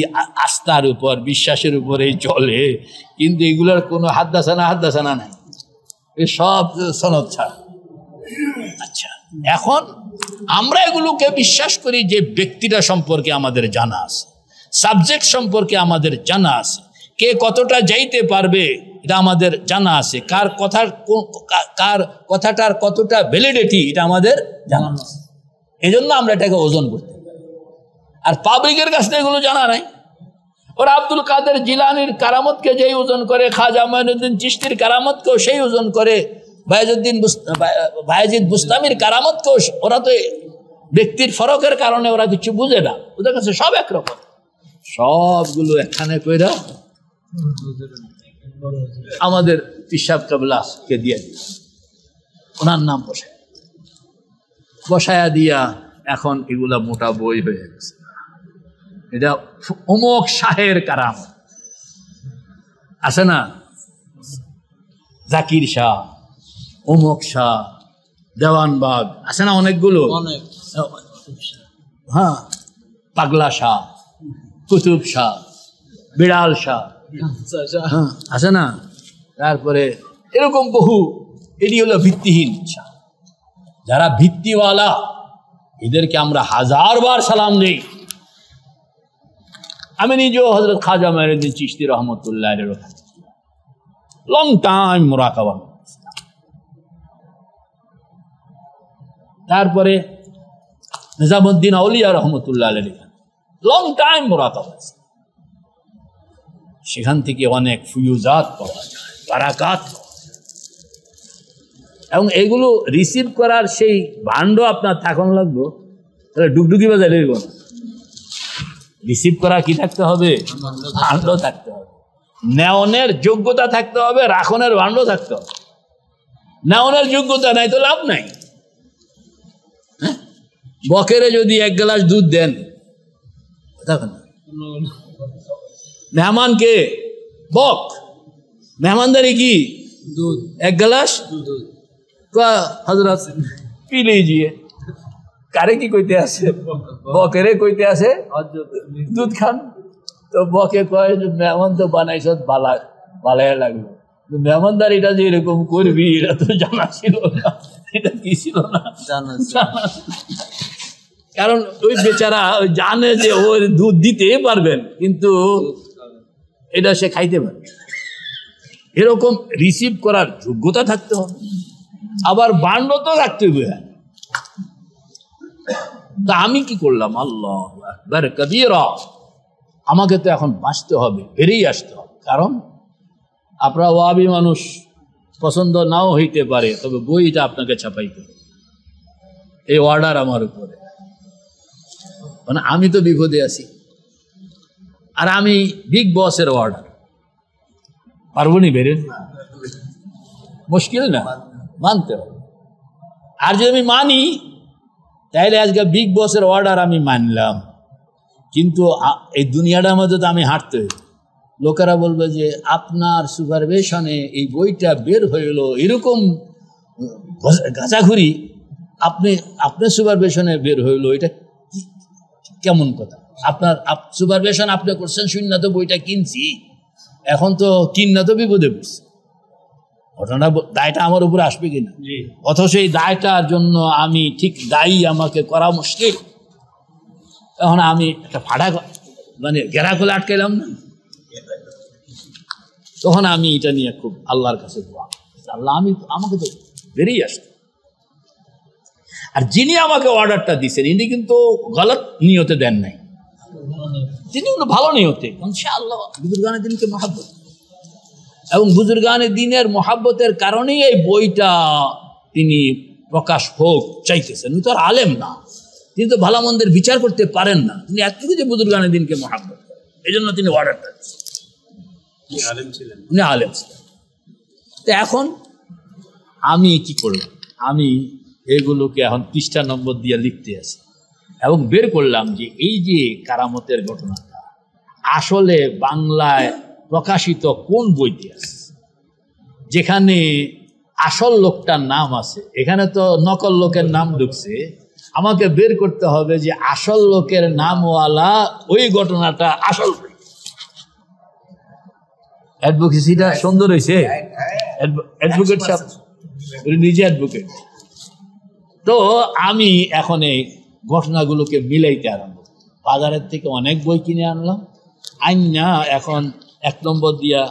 আস্থার উপর বিশ্বাসের উপরেই চলে, কিন্তু এগুলোর কোনো হাদ্দাসানা নাই, সব সনদ ছাড়া। আচ্ছা, এখন আমরা এগুলোকে বিশ্বাস করি যে ব্যক্তিটা সম্পর্কে আমাদের জানা আছে, সাবজেক্ট সম্পর্কে আমাদের জানা আছে, কে কতটা যাইতে পারবে এটা আমাদের জানা আছে, কার কথাটার কতটা ভ্যালিডিটি এটা আমাদের জানা আছে। এই জন্য আমরা এটাকে ওজন করতে পারি। আর পাবলিকের কাছে এগুলো জানা নাই। ওরা আব্দুল কাদের জিলানীর কারামতকে যেই ওজন করে, খাজা মঈনুদ্দিন চিশতির কারামতকেও সেই ওজন করে, বায়েজিদ বুস্তামির কারামতকেও। ওরা তো ব্যক্তির ফরকের কারণে ওরা কিছু বুঝে না, ওদের কাছে সব একরকম। সবগুলো একখানে কইরা আমাদের পিসাব কাবলাকে দিয়ে দিল, ওনার নাম বসায়া দিয়া এখন এগুলা মোটা বই হয়ে গেছে। এটা অমুক শাহের কারামত আছে না, জাকির শাহ, অমুক শাহ, দেওয়ানবাগ আছে না অনেকগুলো, হ্যাঁ, পাগলা শাহ, কুতুব শাহ, বিড়াল শাহ, হ্যাঁ আছে না, তারপরে এরকম বহু। এটি হলো ভিত্তিহীন শাহ। যারা ভিত্তিওয়ালা এদেরকে আমরা 1000 বার সালাম দিই। আমি নিজেও হযরত খাজা মঈনুদ্দিন চিশতি রহমতুল্লাহ আলাইহির লং টাইম মুরাকাবা। তারপরে নিজামুদ্দিন আউলিয়া রহমতুল্লাহ আলাইহি লং টাইম মুরাকাবা, সেখান থেকে অনেক ফুয়ুজাত পাওয়া যায়, বারাকাত, এবং এগুলো রিসিভ করার সেই ভাণ্ড আপনার থাকুন লাগবে, তাহলে ডুগডুগি বাজারে না। রিসিভ করা কি থাকতে হবে? ভাণ্ড থাকতে হবে, নেওনের যোগ্যতা থাকতে হবে, রাখনের ভাণ্ড থাকতে হবে। নেওনের যোগ্যতা নাই তো লাভ নাই। বকেরে যদি 1 গ্লাস দুধ দেন, মেহমানকে বক, মেহমানদারি কি দুধ, 1 গ্লাস হযরত পি লিজিয়ে। কারে কি কইতে আছে? বকেরে কইতে আছে দুধ খান। তো বকে কয় যে মেহমান তো বানাইছ বালাই লাগলো, মেহমানদারিটা যে এরকম করবি এটা তো জানা ছিল না, এটা কি ছিল না জানা। কারণ ওই বেচারা জানে যে ও দুধ দিতে পারবেন, কিন্তু এটা সে খাইতে পারবে। এরকম রিসিভ করার যোগ্যতা থাকতে হবে, আবার বাণ্ড তো রাখতে হবে। তা আমি কি করলাম? আল্লাহু আকবার কবীরা, আমাকে তো এখন বাঁচতে হবে, বেরিয়ে আসতে হবে। কারণ আপনারা ওয়াহাবি মানুষ, পছন্দ নাও হইতে পারে, তবে বইটা আপনাকে ছাপাইতে হবে। এই অর্ডার আমার উপরে, মানে আমি তো বিপদে আছি, আর আমি বিগ বসের অর্ডার, পারবো নি বেরে? মুশকিল না, মানতে হবে। আর যদি আমি মানি, তাইলে আজকে বিগ বসের অর্ডার আমি মানলাম, কিন্তু এই দুনিয়াটার মধ্যে তো আমি হাঁটতে হইব। লোকেরা বলবে যে আপনার সুপারভিশনে এই বইটা বের হইল, এরকম গাঁজাখুরি আপনার সুপারভিশনে বের হইল, এটা কেমন কথা? আপনার সুপারভিশন আপনি করছেন শূন্য, তো বইটা কিনছি, এখন তো কিনা তো বিপদে পড়ছে। ঘটনা দায়টা আমার উপরে আসবে কিনা, অথচ এই দায়টার জন্য আমি ঠিক দায়ী, আমাকে করা মুশকিল। এখন আমি একটা ফাড়া মানে ঘেরা খোলা আটকাইলাম না, তখন আমি এটা নিয়ে খুব আল্লাহর কাছে দোয়া, আল্লাহ আমাকে তো বেরিয়ে আসতে। আর যিনি আমাকে অর্ডারটা দিচ্ছেন, ইনি কিন্তু গলত নিয়তে দেন নাই, তিনি কিন্তু ভালো নিয়তে। ইনশাআল্লাহ বুজুর্গানে দিনকে মহাব্বত, এবং বুজুর্গানে দিনের মহাব্বতের কারণেই এই বইটা তিনি প্রকাশ হোক চাইতেছেন। উনি তো আর আলেম না, তিনি তো ভালো মন্দের বিচার করতে পারেন না, তিনি এতটুকু যে বুজুর্গানে দিনকে মহাব্বত করেন, এই জন্য তিনি অর্ডারটা দিচ্ছেন। উনি আলেম ছিলেন। তো এখন আমি কি করলাম? আমি এগুলোকে এখন পৃষ্ঠা নম্বর দিয়ে লিখতে আছি, এবং বের করলাম যে এই যে কারামতের ঘটনাটা আসলে বাংলায় প্রকাশিত কোন বইতে আছে, যেখানে আসল লোকটার নাম আছে, এখানে তো নকল লোকের নাম ঢুকছে। আমাকে বের করতে হবে যে আসল লোকের নামওয়ালা ওই ঘটনাটা আসল বই। অ্যাডভোকেসিটা সুন্দর হয়েছে, অ্যাডভোকেট সাহেব নিজে অ্যাডভোকেট। তো আমি এখন এই ঘটনাগুলোকে মিলাইতে আরম্ভ, বাজারের থেকে অনেক বই কিনে আনলাম, আইনা এখন 1 নম্বর দিয়া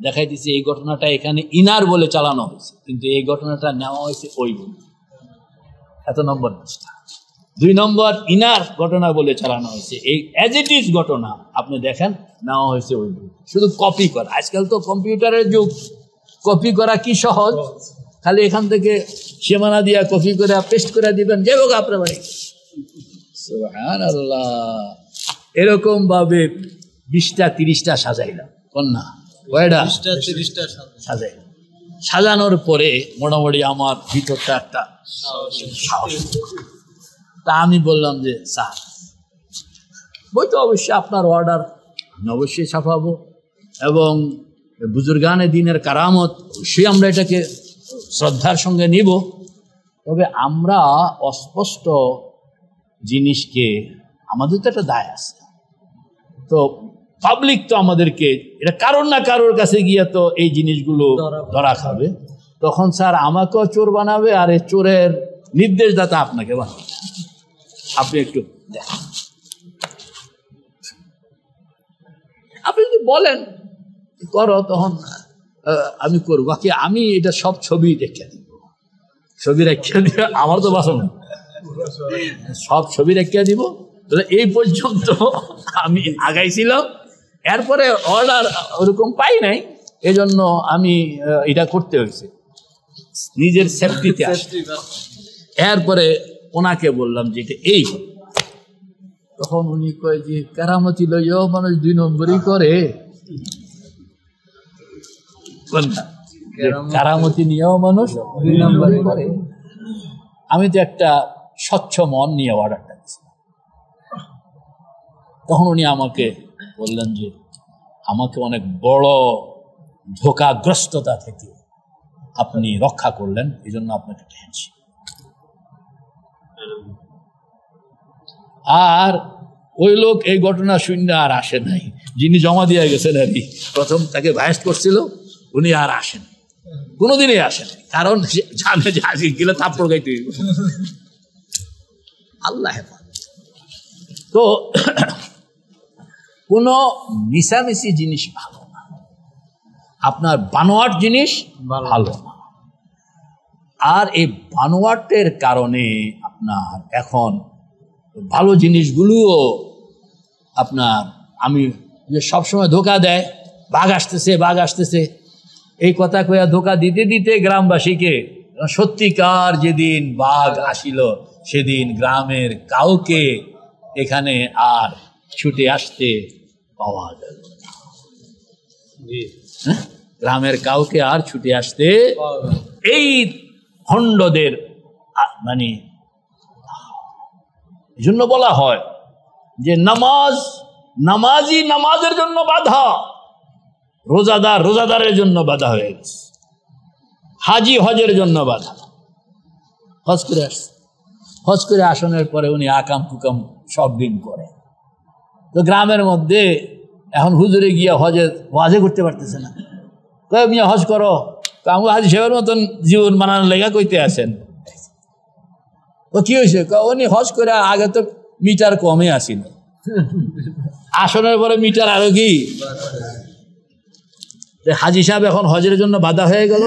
দেখাই দিছি এই ঘটনাটা এখানে ইনার বলে চালানো হয়েছে, কিন্তু এই ঘটনাটা নেওয়া হয়েছে ওই বই, এত নম্বর 2 নম্বর ইনার ঘটনা বলে চালানো হয়েছে, এই অ্যাজ ইট ইজ ঘটনা আপনি দেখেন নেওয়া হয়েছে ওই বই। শুধু কপি করা, আজকাল তো কম্পিউটারের যুগ, কপি করা কি সহজ, খালি এখান থেকে সীমানা দিয়া কপি করে পেস্ট করে দিবেন, যাই হোক আপনার বাড়ি। সুবহানাল্লাহ, এরকম ভাবে 20টা 30টা সাজাইলাম, কন্যা কয়টা 20টা 30টা সাজাইলাম। সাজানোর পরে মোটামুটি আমার ভিতরটা একটা সাহস। তা আমি বললাম যে স্যার, বই তো অবশ্যই আপনার অর্ডার, আমি অবশ্যই ছাপাবো, এবং বুজুর্গানে দিনের কারামত অবশ্যই আমরা এটাকে শ্রদ্ধার সঙ্গে নিব, তবে আমরা অস্পষ্ট জিনিসকে, আমাদের তো একটা দায় আছে, তো পাবলিক তো আমাদেরকে এটা কারোর না কারোর কাছে গিয়ে তো এই জিনিসগুলো ধরা খাবে, তখন স্যার আমাকেও চোর বানাবে, আর এই চোরের নির্দেশদাতা আপনাকে বানাবে। আপনি একটু দেখেন, আপনি যদি বলেন করো, তখন আমি করবো, বাকি আমি এটা সব ছবি রেখে দিব, ছবি রেখে দিব, আমার তো বাসন সব ছবি রেখে দিব। এই পর্যন্ত আমি আগাইছিলাম, এরপরে অর্ডার ওরকম পাই নাই, এজন্য আমি এটা করতে হয়েছে নিজের সেফটিতে। এরপরে ওনাকে বললাম যে এটা এই, তখন উনি কয় যে কেরামতি লইও মানুষ 2 নম্বরই করে, কেরামতি নিয়েও মানুষ 2 নম্বরই করে। আমি তো একটা স্বচ্ছ মন নিয়ে অর্ডারটা দিচ্ছি। তখন উনি আমাকে বললেন যে আমাকে অনেক বড় ধোঁকাগ্রস্ততা থেকে আপনি রক্ষা করলেন, এই জন্য আপনাকে টেনেছি। আর ওই লোক এই ঘটনা শূন্য আর আসে নাই, যিনি জমা দিয়ে গেছেন আর কি, প্রথম তাকে ভাইস্ট করছিল, উনি আর আসেন, কোনোদিনই আসেন, কারণ জানে যে আজকে গেলে থাপ্পড় খাইতে হইব। আল্লাহ তো কোনো মিশামিশি জিনিস ভালো না, আপনার বানোয়াট জিনিস ভালো না। আর এই বানোয়াটের কারণে আপনার এখন ভালো জিনিসগুলোও আপনার, আমি যে সবসময় ধোকা দেয়, বাঘ আসতেছে এই কথা কইয়া ধোকা দিতে দিতে গ্রামবাসীকে, সত্যিকার যেদিন বাঘ আসিল সেদিন গ্রামের কাউকে এখানে আর ছুটে আসতে পাওয়া গেল না। গ্রামের কাউকে আর ছুটে আসতে, এই ভণ্ডদের মানে এই জন্য বলা হয় যে নামাজি নামাজের জন্য বাধা, রোজাদারের জন্য বাধা হয়ে গেছে, হাজি হজের জন্য বাধা। হজ করে আসনের পরে উনি আকাম কুকাম সব দিন করে, তো গ্রামের মধ্যে এখন হুজুরে গিয়া ওয়াজে করতে পারতেছে না, কয় মিয়া হজ করো, আমাকে হাজি সাহেবের মতন জীবন বানানোর লেগা কইতে আছেন। তো কি হয়েছে, উনি হজ করে আগে তো মিটার কমে আসিল, আসনের পরে মিটার আরো কি, হাজি সাহেব এখন হজের জন্য বাধা হয়ে গেল।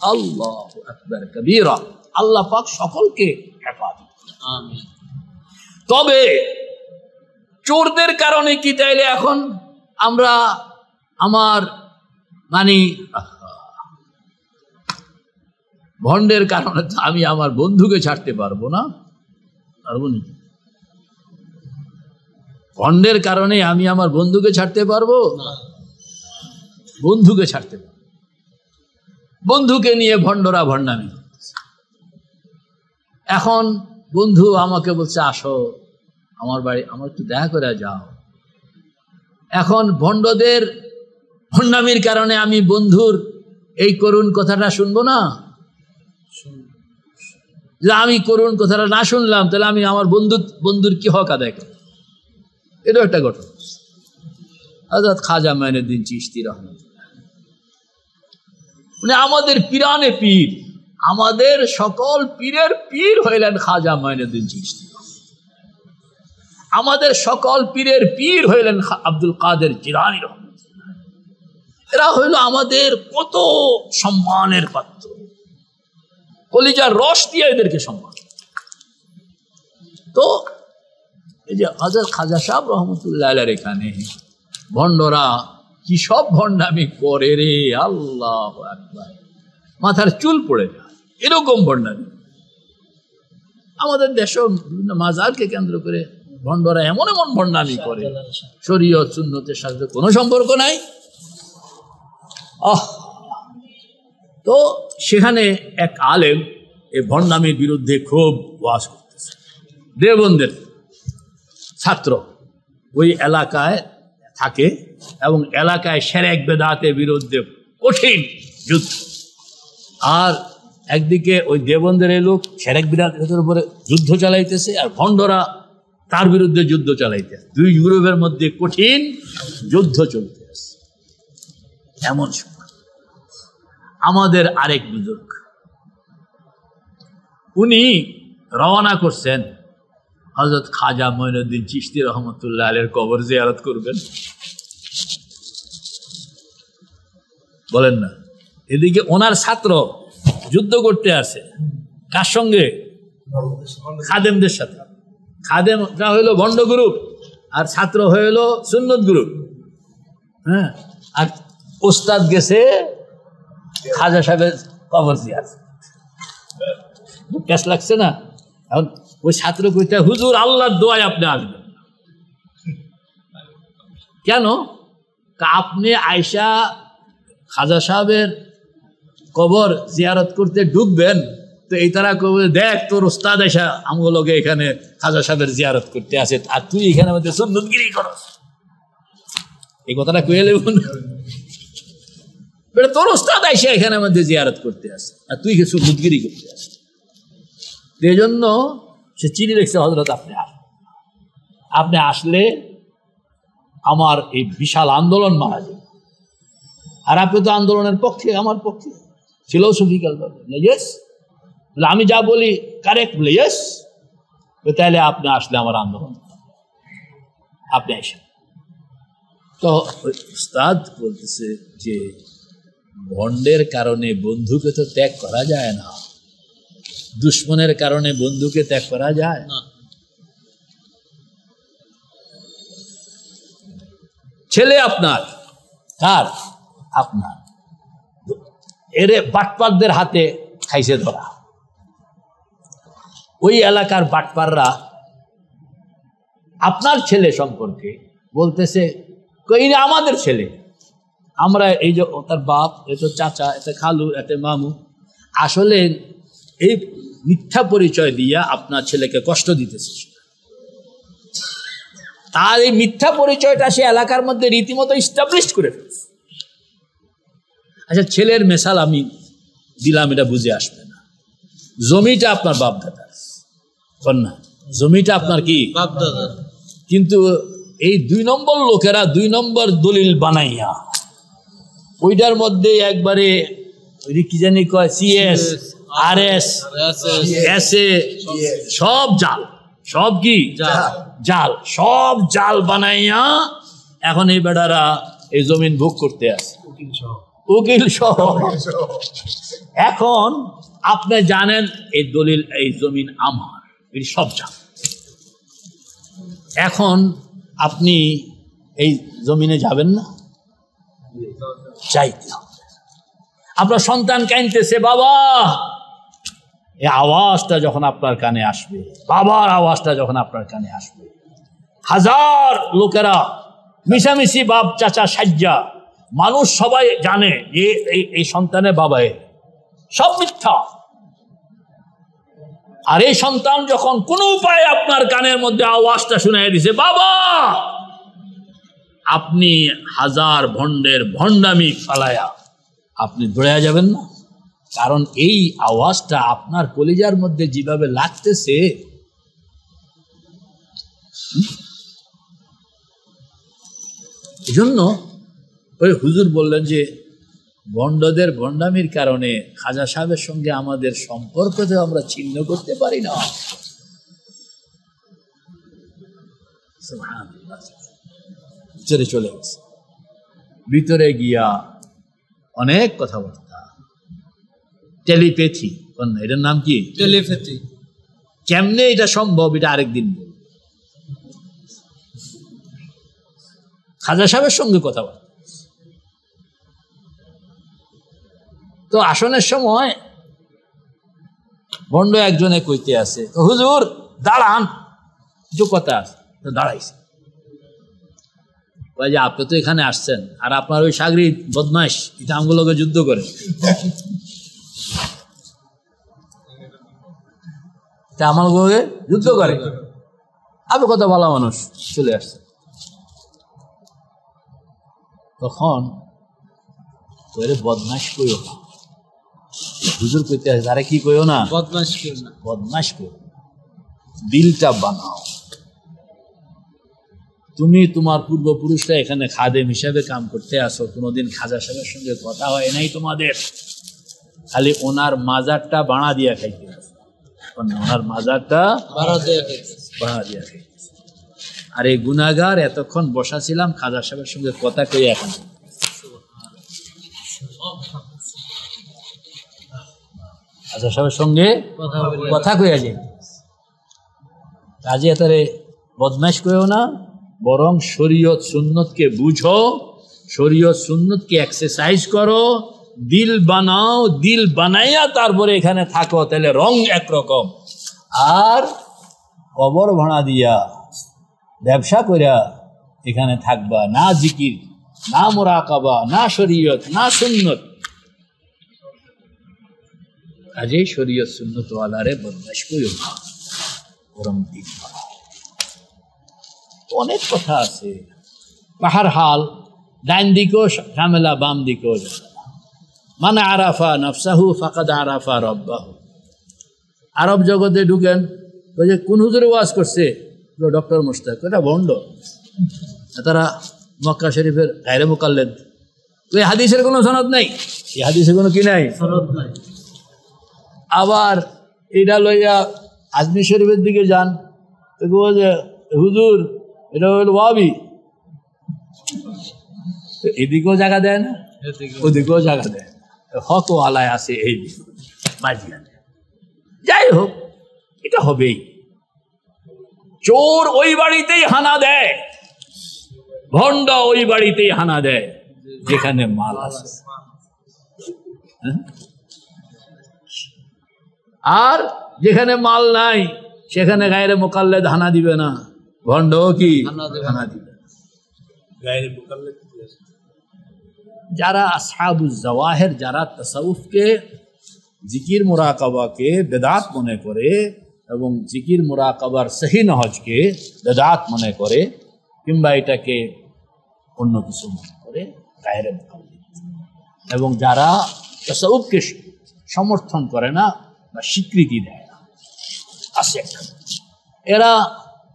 আল্লাহু আকবার কবীরা, আল্লাহ পাক সকলকে হেফাজত করুন। তবে চোরদের কারণে কি তাইলে এখন আমরা আমার মানে ভণ্ডের কারণে তো আমি আমার বন্ধুকে ছাড়তে পারবো না, পারবো না? ভণ্ডের কারণে আমি আমার বন্ধুকে ছাড়তে পারবো না, বন্ধুকে ছাড়তে পারবো। বন্ধুকে নিয়ে ভণ্ডরা ভণ্ডামি। এখন বন্ধু আমাকে বলছে আসো আমার বাড়ি, আমার একটু দেখা করে যাও। এখন ভণ্ডদের ভণ্ডামির কারণে আমি বন্ধুর এই করুণ কথাটা শুনবো না? যে আমি করুণ কথাটা না শুনলাম তাহলে আমি আমার বন্ধুর কি হক আদায় করব? এটাও একটা ঘটনা। হযরত খাজা মাইনুদ্দিন চিশতি রাহমাতুল্লাহ, উনি আমাদের পীরানে পীর, আমাদের সকল পীরের পীর হইলেন খাজা মাইনুদ্দিন চিশতি। আমাদের সকল পীরের পীর হইলেন আব্দুল কাদের জিলানী রাহমাতুল্লাহ। এরা হইল আমাদের কত সম্মানের পাত্র, কলিজার রস দিয়ে এদেরকে সম্মান। তো এই যে হযরত খাজা সাহেব রহমতুল্লাহ আলাইহির এখানে ভণ্ডরা কি সব ভণ্ডামি করে রে, আল্লাহু আকবার, মাথার চুল পড়ে যায় এরকম ভণ্ডামি। আমাদের দেশে বিভিন্ন মাজারকে কেন্দ্র করে ভণ্ডরা এমন এমন ভণ্ডামি করে, শরীয়ত সুন্নতের সাথে কোনো সম্পর্ক নাই। তো সেখানে এক আলেম এই ভণ্ডামির বিরুদ্ধে খুব ওয়াজ করতেছে। দেওবন্দের ছাত্র ওই এলাকায় থাকে এবং এলাকায় শিরক বেদাতের বিরুদ্ধে কঠিন যুদ্ধ। আর একদিকে ওই দেওবন্দের এই লোক শিরক বেদাতের উপরে যুদ্ধ চালাইতেছে, আর ভণ্ডরা তার বিরুদ্ধে যুদ্ধ চালাইতেছে। দুই গ্রুপের মধ্যে কঠিন যুদ্ধ চলতে আছে। এমন সময় আমাদের আরেক বুজুর্গ উনি রওনা করছেন হযরত খাজা মাইনুদ্দিন চিশতি রহমতুল্লাহ আলাইহির কবর জিয়ারত করবেন। বলেন না? এদিকে ওনার ছাত্র যুদ্ধ করতে আসে কার সঙ্গে? খাদেমদের সাথে। খাদেমটা হইল ভণ্ড গ্রুপ আর ছাত্র হইল সুন্নত গ্রুপ। হ্যাঁ, আর ওস্তাদ গেছে খাজা সাহেবের কবর জিয়ারত। ক্যাশ লাগছে না? এখন ওই ছাত্র কইতে, হুজুর আল্লাহর দোয়ায় আপনি আসবেন। কেন? আপনি আয়সা খাজা সাহেবের কবর জিয়ারত করতে ঢুকবেন তো এই তারা কবে, দেখ তোর ওস্তাদ আয়সা আমগুলোকে এখানে খাজা সাহেবের জিয়ারত করতে আসে, আর তুই এখানে মধ্যে সুন্নতগিরি করস। এই কথাটা কয়ে লেবুন, তোর ওস্তাদ আয়সা এখানে মধ্যে জিয়ারত করতে আসে আর তুই সুন্নতগিরি করতে আসে। এই জন্য সে চিঠি লিখছে, হযরত আপনি আসলে আমার এই বিশাল আন্দোলন মারা যাবে। আর আপনি তো আন্দোলনের পক্ষে, আমার পক্ষে ফিলোসফিক্যাল বলে ইয়েস, আমি যা বলি কারেক্ট বলে ইয়েস, তাহলে আপনি আসলে আমার আন্দোলন আপনি আসেন। তো উস্তাদ বলতেছে যে ভণ্ডের কারণে বন্ধুকে তো ত্যাগ করা যায় না, দুশ্মনের কারণে বন্ধুকে ত্যাগ করা যায় না। ছেলে আপনার, কার? আপনার। এরে বাটপারদের হাতে খাইছে ধরা। ওই এলাকার বাটপাররা আপনার ছেলে সম্পর্কে বলতেছে, কই না আমাদের ছেলে, আমরা এই যে তার বাপ, এত চাচা, এত খালু, এত মামু, আসলে এই মিথ্যা পরিচয় দিয়া আপনার ছেলেকে কষ্ট দিতেছে। তার এই মিথ্যা পরিচয়টা সে এলাকার মধ্যে রীতিমতো ইস্টাবলিশ করে ফেলছে। আচ্ছা, ছেলের মেশাল আমি দিলাম, এটা বুঝে আসবে না। জমিটা আপনার বাপ দাদার, কন্যা জমিটা আপনার কি বাপ দাদা, কিন্তু এই 2 নম্বর লোকেরা 2 নম্বর দলিল বানাইয়া ওইটার মধ্যে একবারে কি জানি কয়, CS, RS, SA, সব জাল, সব কি জাল, সব জাল বানাইয়া এখন এই বেটারা এই জমিন ভোগ করতে আসে, উকিল সহ। এখন আপনি জানেন এই দলিল, এই জমিন আমার, এই সব জাল। এখন আপনি এই জমিনে যাবেন না? চাইতে হবে। আপনার সন্তান কাঁদতেছে, বাবা, এই আওয়াজটা যখন আপনার কানে আসবে, বাবার আওয়াজটা যখন আপনার কানে আসবে, 1000 লোকেরা মিশামিশি বাপ চাচা সাজ্জা, মানুষ সবাই জানে যে এই সন্তানের বাবা, সব মিথ্যা। আর এই সন্তান যখন কোনো উপায়ে আপনার কানের মধ্যে আওয়াজটা শুনাই দিছে, বাবা, আপনি 1000 ভণ্ডের ভণ্ডামি ফালায়া আপনি দৌড়ে যাবেন না? কারণ এই আওয়াজটা আপনার কলিজার মধ্যে যেভাবে লাগতেছে, এজন্য ওই হুজুর বললেন যে ভণ্ডদের ভণ্ডামির কারণে খাজা সাহেবের সঙ্গে আমাদের সম্পর্কতে আমরা ছিন্ন করতে পারি না। ভিতরে চলে গেছে, ভিতরে গিয়া অনেক কথাবার্তা, টেলিপ্যাথি, এটার নাম কি? টেলিপ্যাথি। কেমনে এটা সম্ভব, এটা আরেকদিন বলব। খাজা সাহেবের সঙ্গে কথাবার্তা। তো আসনের সময় ভণ্ড একজনে কইতে আছে, হুজুর দাঁড়ান, কিছু কথা আছে। তো দাঁড়াইছে, যে আপনি তো এখানে আসছেন আর আপনার ওই সাগরিদ বদমাইশ এটা আমগুলোকে যুদ্ধ করে, আমাগুলোকে যুদ্ধ করে। আপনি কত ভালো মানুষ, চলে আসছে। তখন বদমাইশ কইও না, হুজুর কইতে আছে, তারা কি কইও না, বদমাইশ কইও না, বদমাইশ কইও না, দিলটা বানাও। তুমি তোমার পূর্বপুরুষরা এখানে খাদেম হিসাবে কাম করতে আসো, কোনোদিন খাজা সাহেবের সঙ্গে কথা হয় নাই তোমাদের, খালি ওনার মাজারটা বাড়া দিয়া খাইতে আসো, ওনার মাজারটা বাড়া দিয়া খাইতে। আর এই গুনাহগার এতক্ষণ বসা ছিলাম খাজা সাহেবের সঙ্গে কথা কই এখন আচ্ছা সবার সঙ্গে কথা কইয়া যাই, কাজে এতারে বদমাইশ কইও না, বরং শরীয়ত সুন্নতকে বুঝো, শরীয়ত সুন্নতকে এক্সারসাইজ করো, দিল বানাও, দিল বানাইয়া তারপরে এখানে থাকো, তাহলে রং একরকম। আর কবর ভাড়া দিয়া ব্যবসা করিয়া এখানে থাকবা, না জিকির, না মুরাকাবা, না শরীয়ত, না সুন্নত, কাজে শরীয়ত সুন্নত ওয়ালারে বদমাইশ কইও না, বরং দিল বানাও। অনেক কথা আছে, পাহাড় হাল, ডাইন দিকেও ঝামেলা, বাম দিকেও ঝামেলা। মানে আরাফা নফসাহু ফাকাদ আরাফা রব্বাহু। আরব জগতে ঢুকেন, ওই যে কোন হুজুরে ওয়াজ করছে, ডক্টর মুশতাক, এটা ভণ্ড। তারা মক্কা শরীফের গায়রে মুকাল্লিদ, ওই হাদিসের কোনো সনদ নাই, এই হাদিসের কোনো কি নাই, সনদ নাই। আবার এটা লইয়া আজমি শরীফের দিকে যান, যে হুজুর এটা হইল ওয়াবি, তো এদিকেও জায়গা দেয় না, ওদিকেও জায়গা দেয়, হক ও আলায় আছে এই দিক বাজিয়া দেয়। যাই হোক, এটা হবেই। চোর ওই বাড়িতেই হানা দেয়, ভণ্ড ওই বাড়িতেই হানা দেয় যেখানে মাল আছে। আর যেখানে মাল নাই সেখানে গায়রে মুকাল্লিদ হানা দিবে না, ভণ্ড কি হানা দিবে। গায়রে মুকাল্লিদ যারা আসহাবুজ জাওয়াহির, যারা তাসাউফকে, জিকির মুরাকাবাকে বেদাত মনে করে এবং জিকির মুরাকাবার সহি নহজকে বেদাত মনে করে, কিংবা এটাকে অন্য কিছু মনে করে, গায়রে মুকাল্লিদ। এবং যারা তাসাউফকে সমর্থন করে না বা স্বীকৃতি দেয় না, আছে একটা, এরা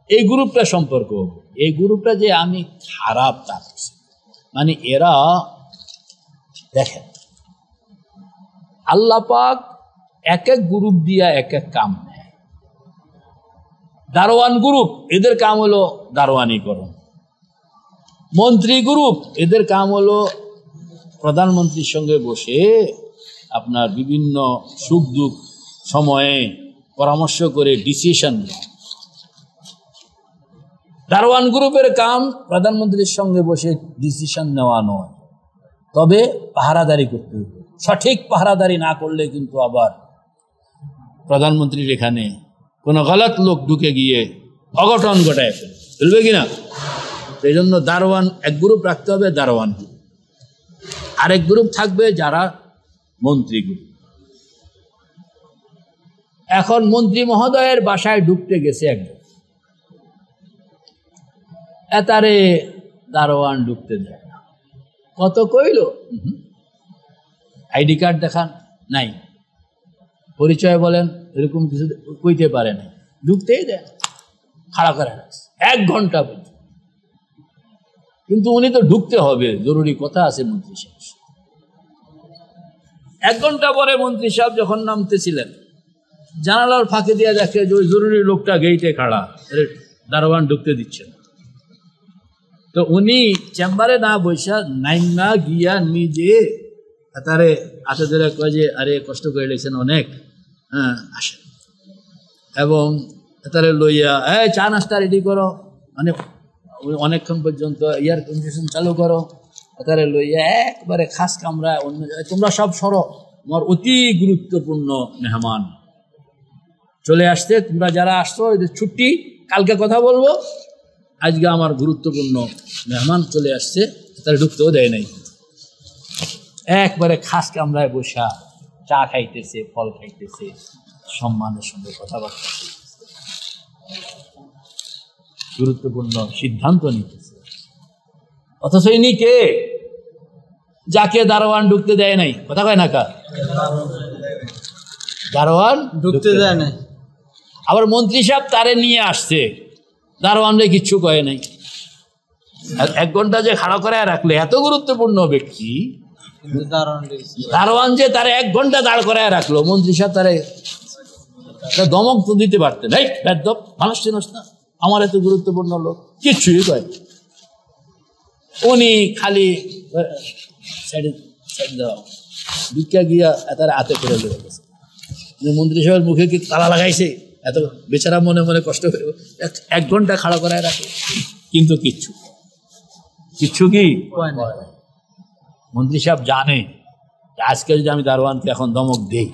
এই গ্রুপটা সম্পর্ক, এই গ্রুপটা যে আমি খারাপ তা করছি, মানে এরা দেখেন আল্লাহ পাক এক এক গ্রুপ দিয়া এক এক কাম নেয়। দারোয়ান গ্রুপ, এদের কাম হলো দারোয়ানিকরণ। মন্ত্রী গ্রুপ, এদের কাম হলো প্রধানমন্ত্রীর সঙ্গে বসে আপনার বিভিন্ন সুখ দুঃখ সময়ে পরামর্শ করে ডিসিশন নেয়। দারোয়ান গ্রুপের কাম প্রধানমন্ত্রীর সঙ্গে বসে ডিসিশন নেওয়া নয়, তবে পাহারাদারি করতে হবে। সঠিক পাহারাদারি না করলে কিন্তু আবার প্রধানমন্ত্রীর এখানে কোনো গলত লোক ঢুকে গিয়ে অঘটন ঘটায় ফেলবে কিনা। সেই জন্য দারোয়ান এক গ্রুপ রাখতে হবে, দারোয়ান গ্রুপ। আরেক গ্রুপ থাকবে যারা মন্ত্রী গ্রুপ। এখন মন্ত্রী মহোদয়ের বাসায় ঢুকতে গেছে একজন, এতারে দারোয়ান ঢুকতে দেয় না। কত কইল, আইডি কার্ড দেখান, নাই, পরিচয় বলেন, এরকম কিছু কইতে পারে না, ঢুকতেই দেয়, খাড়া করে রাখছে 1 ঘন্টা পর্যন্ত। কিন্তু উনি তো ঢুকতে হবে, জরুরি কথা আছে মন্ত্রী সাহেব। 1 ঘন্টা পরে মন্ত্রী সাহেব যখন নামতেছিলেন, জানালার ফাঁকে দিয়ে দেখে যে ওই জরুরি লোকটা গেইটে খাড়া, দারোয়ান ঢুকতে দিচ্ছে না। তো উনি চেম্বারে না বৈশা নাইম না গিয়া নিজে তারে হাতে ধরে কয় যে আরে কষ্ট করে লেগেছেন অনেক, হ্যাঁ আসেন। এবং তারে লইয়া চা নাস্তা রেডি করো, মানে অনেকক্ষণ পর্যন্ত এয়ার কন্ডিশন চালু করো, তারে লইয়া একবারে খাস কামরা অন্য জায়গায়, তোমরা সব সরো, আমার অতি গুরুত্বপূর্ণ মেহমান চলে আসছে, তোমরা যারা আসছো এদের ছুটি, কালকে কথা বলবো, আজকে আমার গুরুত্বপূর্ণ মেহমান চলে আসছে, তারা ঢুকতেও দেয় নাই। একবারে খাস কামরায় বসা চা খাইতেছে, ফল খাইতেছে, সম্মানের সঙ্গে কথাবার্তা গুরুত্বপূর্ণ সিদ্ধান্ত নিতেছে। অথচ ইনি কে, যাকে দারোয়ান ঢুকতে দেয় নাই, কথা কয় না কা, দারোয়ান ঢুকতে দেয় নাই। আবার মন্ত্রী সাহেব তারে নিয়ে আসছে, দারোয়ানরে কিচ্ছু কয় নাই। 1 ঘন্টা যে খাড়া করে রাখলে এত গুরুত্বপূর্ণ ব্যক্তি, দারোয়ান যে তারে 1 ঘন্টা দাঁড় করায় রাখলো, মন্ত্রী সাহেব তারে দমক তো দিতে পারতেন, এই বেদ্দপ মানুষ চিনস না, আমার এত গুরুত্বপূর্ণ লোক, কিচ্ছুই কয়। উনি খালি সাইড দেওয়া ভিক্ষা গিয়া তার হাতে করে লেগে গেছে। মন্ত্রী সাহেবের মুখে কি তালা লাগাইছে, এত বেচারা মনে মনে কষ্ট করে 1 ঘন্টা খাড়া করায় রাখে, কিন্তু কিচ্ছু কি মন্ত্রী সাহেব জানে আজকে যদি আমি দারোয়ানকে এখন ধমক দেই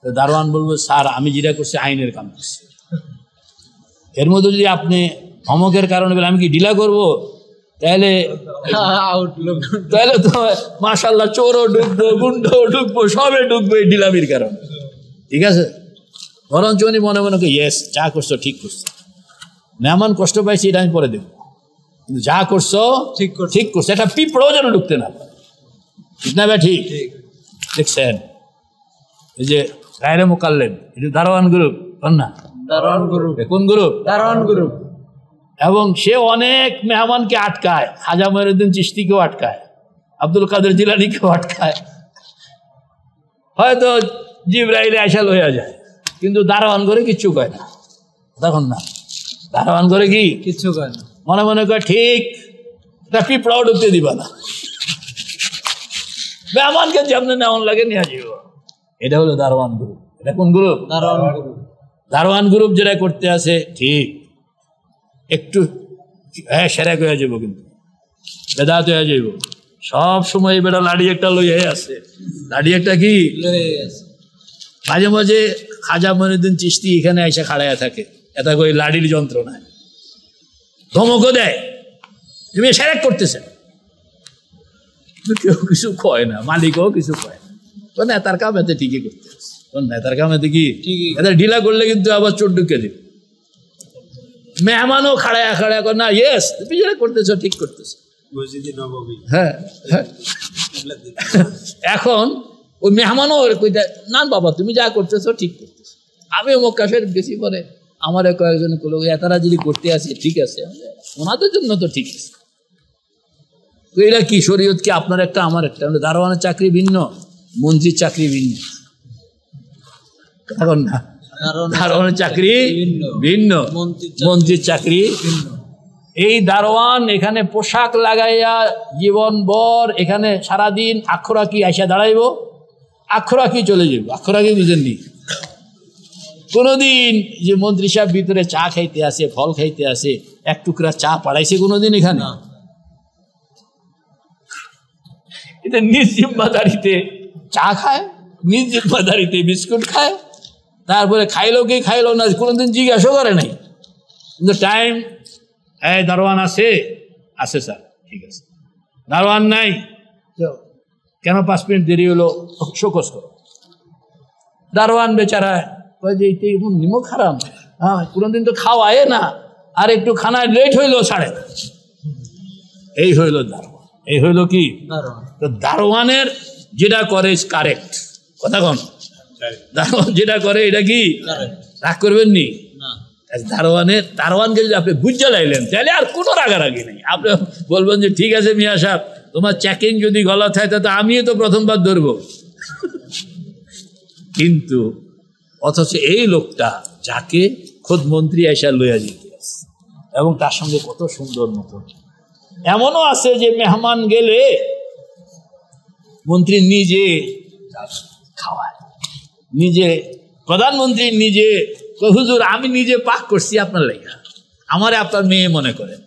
তো দারোয়ান বলবো স্যার আমি যেটা করছি আইনের কাম করছি, এর মধ্যে যদি আপনি ধমকের কারণে বলে আমি কি ঢিলা করবো, তাহলে তো মাশাআল্লাহ চোরও ঢুকবো, গুন্ডও ঢুকবো, সবে ঢুকবো এই ঢিলামির কারণে। ঠিক আছে, বরঞ্চ উনি মনে মনে ইয়েস যা করছো ঠিক করছো, মেহমান কষ্ট পাইছি এটা আমি পরে দেবো, কিন্তু যা করছো ঠিক করছো, এটা পিঁপড়াও যেন ঢুকতে না পারে। ঠিক না ভাই? ঠিক দেখছেন এই যে গায়রে মুকাল্লেম, এটা দারোয়ান গ্রুপ না, দারোয়ান গ্রুপ, কোন গ্রুপ? দারোয়ান গ্রুপ। এবং সে অনেক মেহমানকে আটকায়, খাজা মঈনুদ্দিন চিশতিকেও আটকায়, আব্দুল কাদের জিলানীকেও আটকায়, হয়তো জিবরাইলে আইসা লইয়া যায়, কিন্তু দারোয়ান করে কিচ্ছু কয় না। তখন না দারোয়ান করে কি কিচ্ছু কয় না, মনে মনে কয় ঠিক, তা পিঁপড়াও ঢুকতে দিবা না, মেহমানকে যেমন নেওয়ান লাগে নিয়ে যাইব। এটা হলো দারোয়ান গ্রুপ। এটা কোন গ্রুপ? দারোয়ান গ্রুপ। দারোয়ান গ্রুপ যেটা করতে আছে ঠিক একটু সেরেক হয়ে যাব, কিন্তু বেদাত হয়ে যাইব সব সময়। বেটা লাড়ি একটা লইয়া আছে, লাড়ি একটা কি মাঝে মাঝে খাজা মঈনুদ্দিন চিশতি এখানে এসে খাড়াইয়া থাকে, এটা ওই লাড়ির যন্ত্রণায় ধমকও দেয়, তুমি সেরেক করতেছে, কেউ কিছু কয় না, মালিকও কিছু কয় না, নেতার কাম এতে ঠিকই করতে আছে, নেতার কাম এতে কি এদের ঢিলা করলে কিন্তু আবার চোট ঢুকে দিবে। মেহমানও খাড়ায়া করে না, ইয়েস তুমি যেটা করতেছো ঠিক করতেছো। হ্যাঁ হ্যাঁ, এখন ওই মেহমানও না বাবা তুমি যা করতেছো ঠিক করতেছো। আমি মক্কা শরীফ গেছি, পরে আমার কয়েকজন লোক এতারা যদি করতে আসে ঠিক আছে, ওনাদের জন্য তো ঠিক আছে। তো এটা কি শরীয়ত কি আপনার একটা আমার একটা? দারোয়ানের চাকরি ভিন্ন, মন্ত্রীর চাকরি ভিন্ন, এখন না দারোয়ানের চাকরি ভিন্ন, মন্ত্রীর চাকরি ভিন্ন। এই দারোয়ান এখানে পোশাক লাগাইয়া জীবন ভর এখানে সারাদিন আখরাকি আইসা দাঁড়াইব, আখরাকি চলে যাব, আখরাকি বুঝেননি? কোনোদিন যে মন্ত্রী সাহেব ভিতরে চা খাইতে আসে, ফল খাইতে আসে, 1 টুকরা চা পাড়াইছে কোনোদিন এখানে? এটা নিজ জিম্মাদারিতে চা খায়, নিজ জিম্মাদারিতে বিস্কুট খায়, তারপরে খাইলো কি খাইলো না কোনোদিন জিজ্ঞাসা করে নাই। কিন্তু টাইম দারোয়ান আছে স্যার ঠিক আছে, দারোয়ান নাই কেন 5 মিনিট দেরি হলো, শোকস করো। দারোয়ান বেচারা নিমক খারাপ, হ্যাঁ কোনোদিন তো খাওয়ায় না, আর একটু খানায় লেট হইলো 10:30, এই হইল দারোয়ান। এই হইল কি তো দারোয়ানের যেটা করে কারেক্ট কথা কন, দারোয়ান যেটা করে এটা কি রাগ করবেন নি? দারোয়ানকে যদি আপনি বুঝে লাইলেন তাহলে আর কোনো রাগারাগি নেই, আপনি বলবেন যে ঠিক আছে মিয়া সাহেব তোমার চেকিং যদি গলত হয় তো আমিও তো প্রথমবার ধরবো। কিন্তু অথচ এই লোকটা যাকে খোদ মন্ত্রী আইসা লইয়া যেতে এবং তার সঙ্গে কত সুন্দর মতো, এমনও আছে যে মেহমান গেলে মন্ত্রী নিজে খাওয়ায়, নিজে প্রধানমন্ত্রী নিজে হুজুর আমি নিজে পাক করছি আপনার লেখা, আমারে আপনার মেয়ে মনে করেন,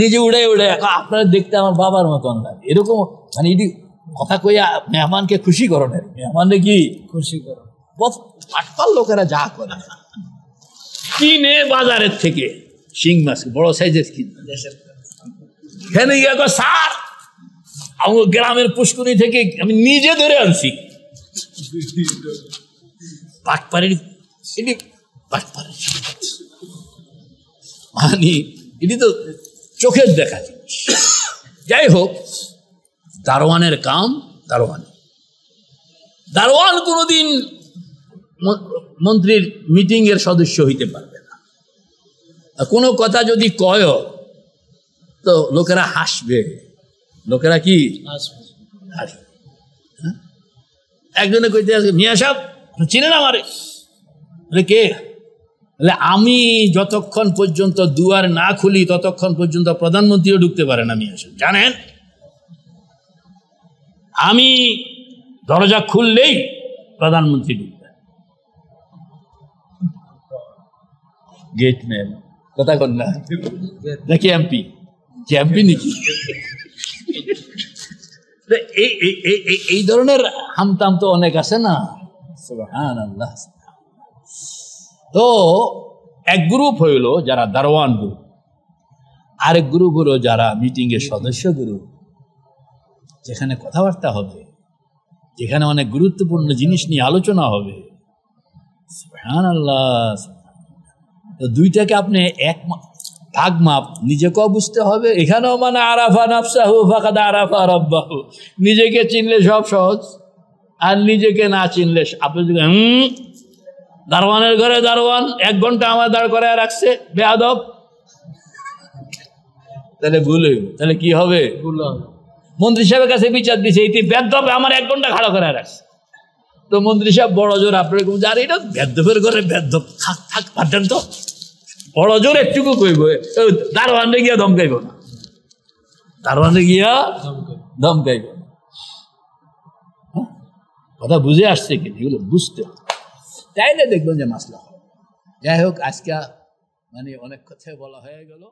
নিজে উড়ে উড়ে আপনার দেখতে আমার বাবার মতন লাগে, এরকম মানে এটি কথা কইয়া মেহমানকে খুশি করো না, মেহমানকে কি খুশি করো। পাটপাল লোকেরা যা করে কিনে বাজারের থেকে শিং মাছ বড় সাইজের কিনে দেশের এখানে গিয়ে স্যার আমার গ্রামের পুষ্করি থেকে আমি নিজে ধরে আনছি, পাটপাড়ির মানে এটি তো চোখের দেখা জিনিস। যাই হোক, দারোয়ানের কাম দারোয়ান কোনোদিন মন্ত্রীর মিটিং এর সদস্য হইতে পারবে না, কোনো কথা যদি কয় তো লোকেরা হাসবে, লোকেরা কি হাসবে। একজনে কইতে আছে মিয়া সাহেব চিনেন আমারে, কে? আমি যতক্ষণ পর্যন্ত দুয়ার না খুলি ততক্ষণ পর্যন্ত প্রধানমন্ত্রীও ঢুকতে পারে না মিয়া সাহেব, জানেন? আমি দরজা খুললেই প্রধানমন্ত্রী ঢুকবে। গেটম্যান, কথা কন না নাকি এমপি, এমপি নাকি? এই ধরনের হামতাম তো অনেক আছে না। সুবহানাল্লাহ। তো এক গ্রুপ হইল যারা দারওয়ান গ্রুপ, আরেক গ্রুপ হলো যারা মিটিং এর সদস্য গ্রুপ, যেখানে কথাবার্তা হবে, যেখানে অনেক গুরুত্বপূর্ণ জিনিস নিয়ে আলোচনা হবে। সুবহানাল্লাহ। তো দুইটাকে আপনি এক ভাগ মাপ নিজেকেও বুঝতে হবে। এখানেও মানে আরাফা নাফসাহু ফাকাদ আরাফা রাব্বাহু, নিজেকে চিনলে সব সহজ, আর নিজেকে না চিনলে আপনি যদি দারওয়ানের ঘরে দারওয়ান 1 ঘন্টা আমার দাঁড় করায় রাখছে বেয়াদব, তাহলে ভুল হইব। তাহলে কি হবে? মন্ত্রী সাহেবের কাছে বিচার দিছে, এই বেয়াদব আমার 1 ঘন্টা খাড়া করায় রাখছে। তো মন্ত্রী সাহেব বড় জোর আপনার আর এটা বেয়াদবের ঘরে বেয়াদব, থাক থাক পাঠান তো, বড় জোর একটুকু কইব, দারওয়ানে গিয়া ধমকাইব না, দারওয়ানে গিয়া ধমকাইব না। কথা বুঝে আসছে কি? এগুলো বুঝতে তাইলে দেখবেন যে মাসলা হয়। যাই হোক, আজকে মানে অনেক কথাই বলা হয়ে গেল।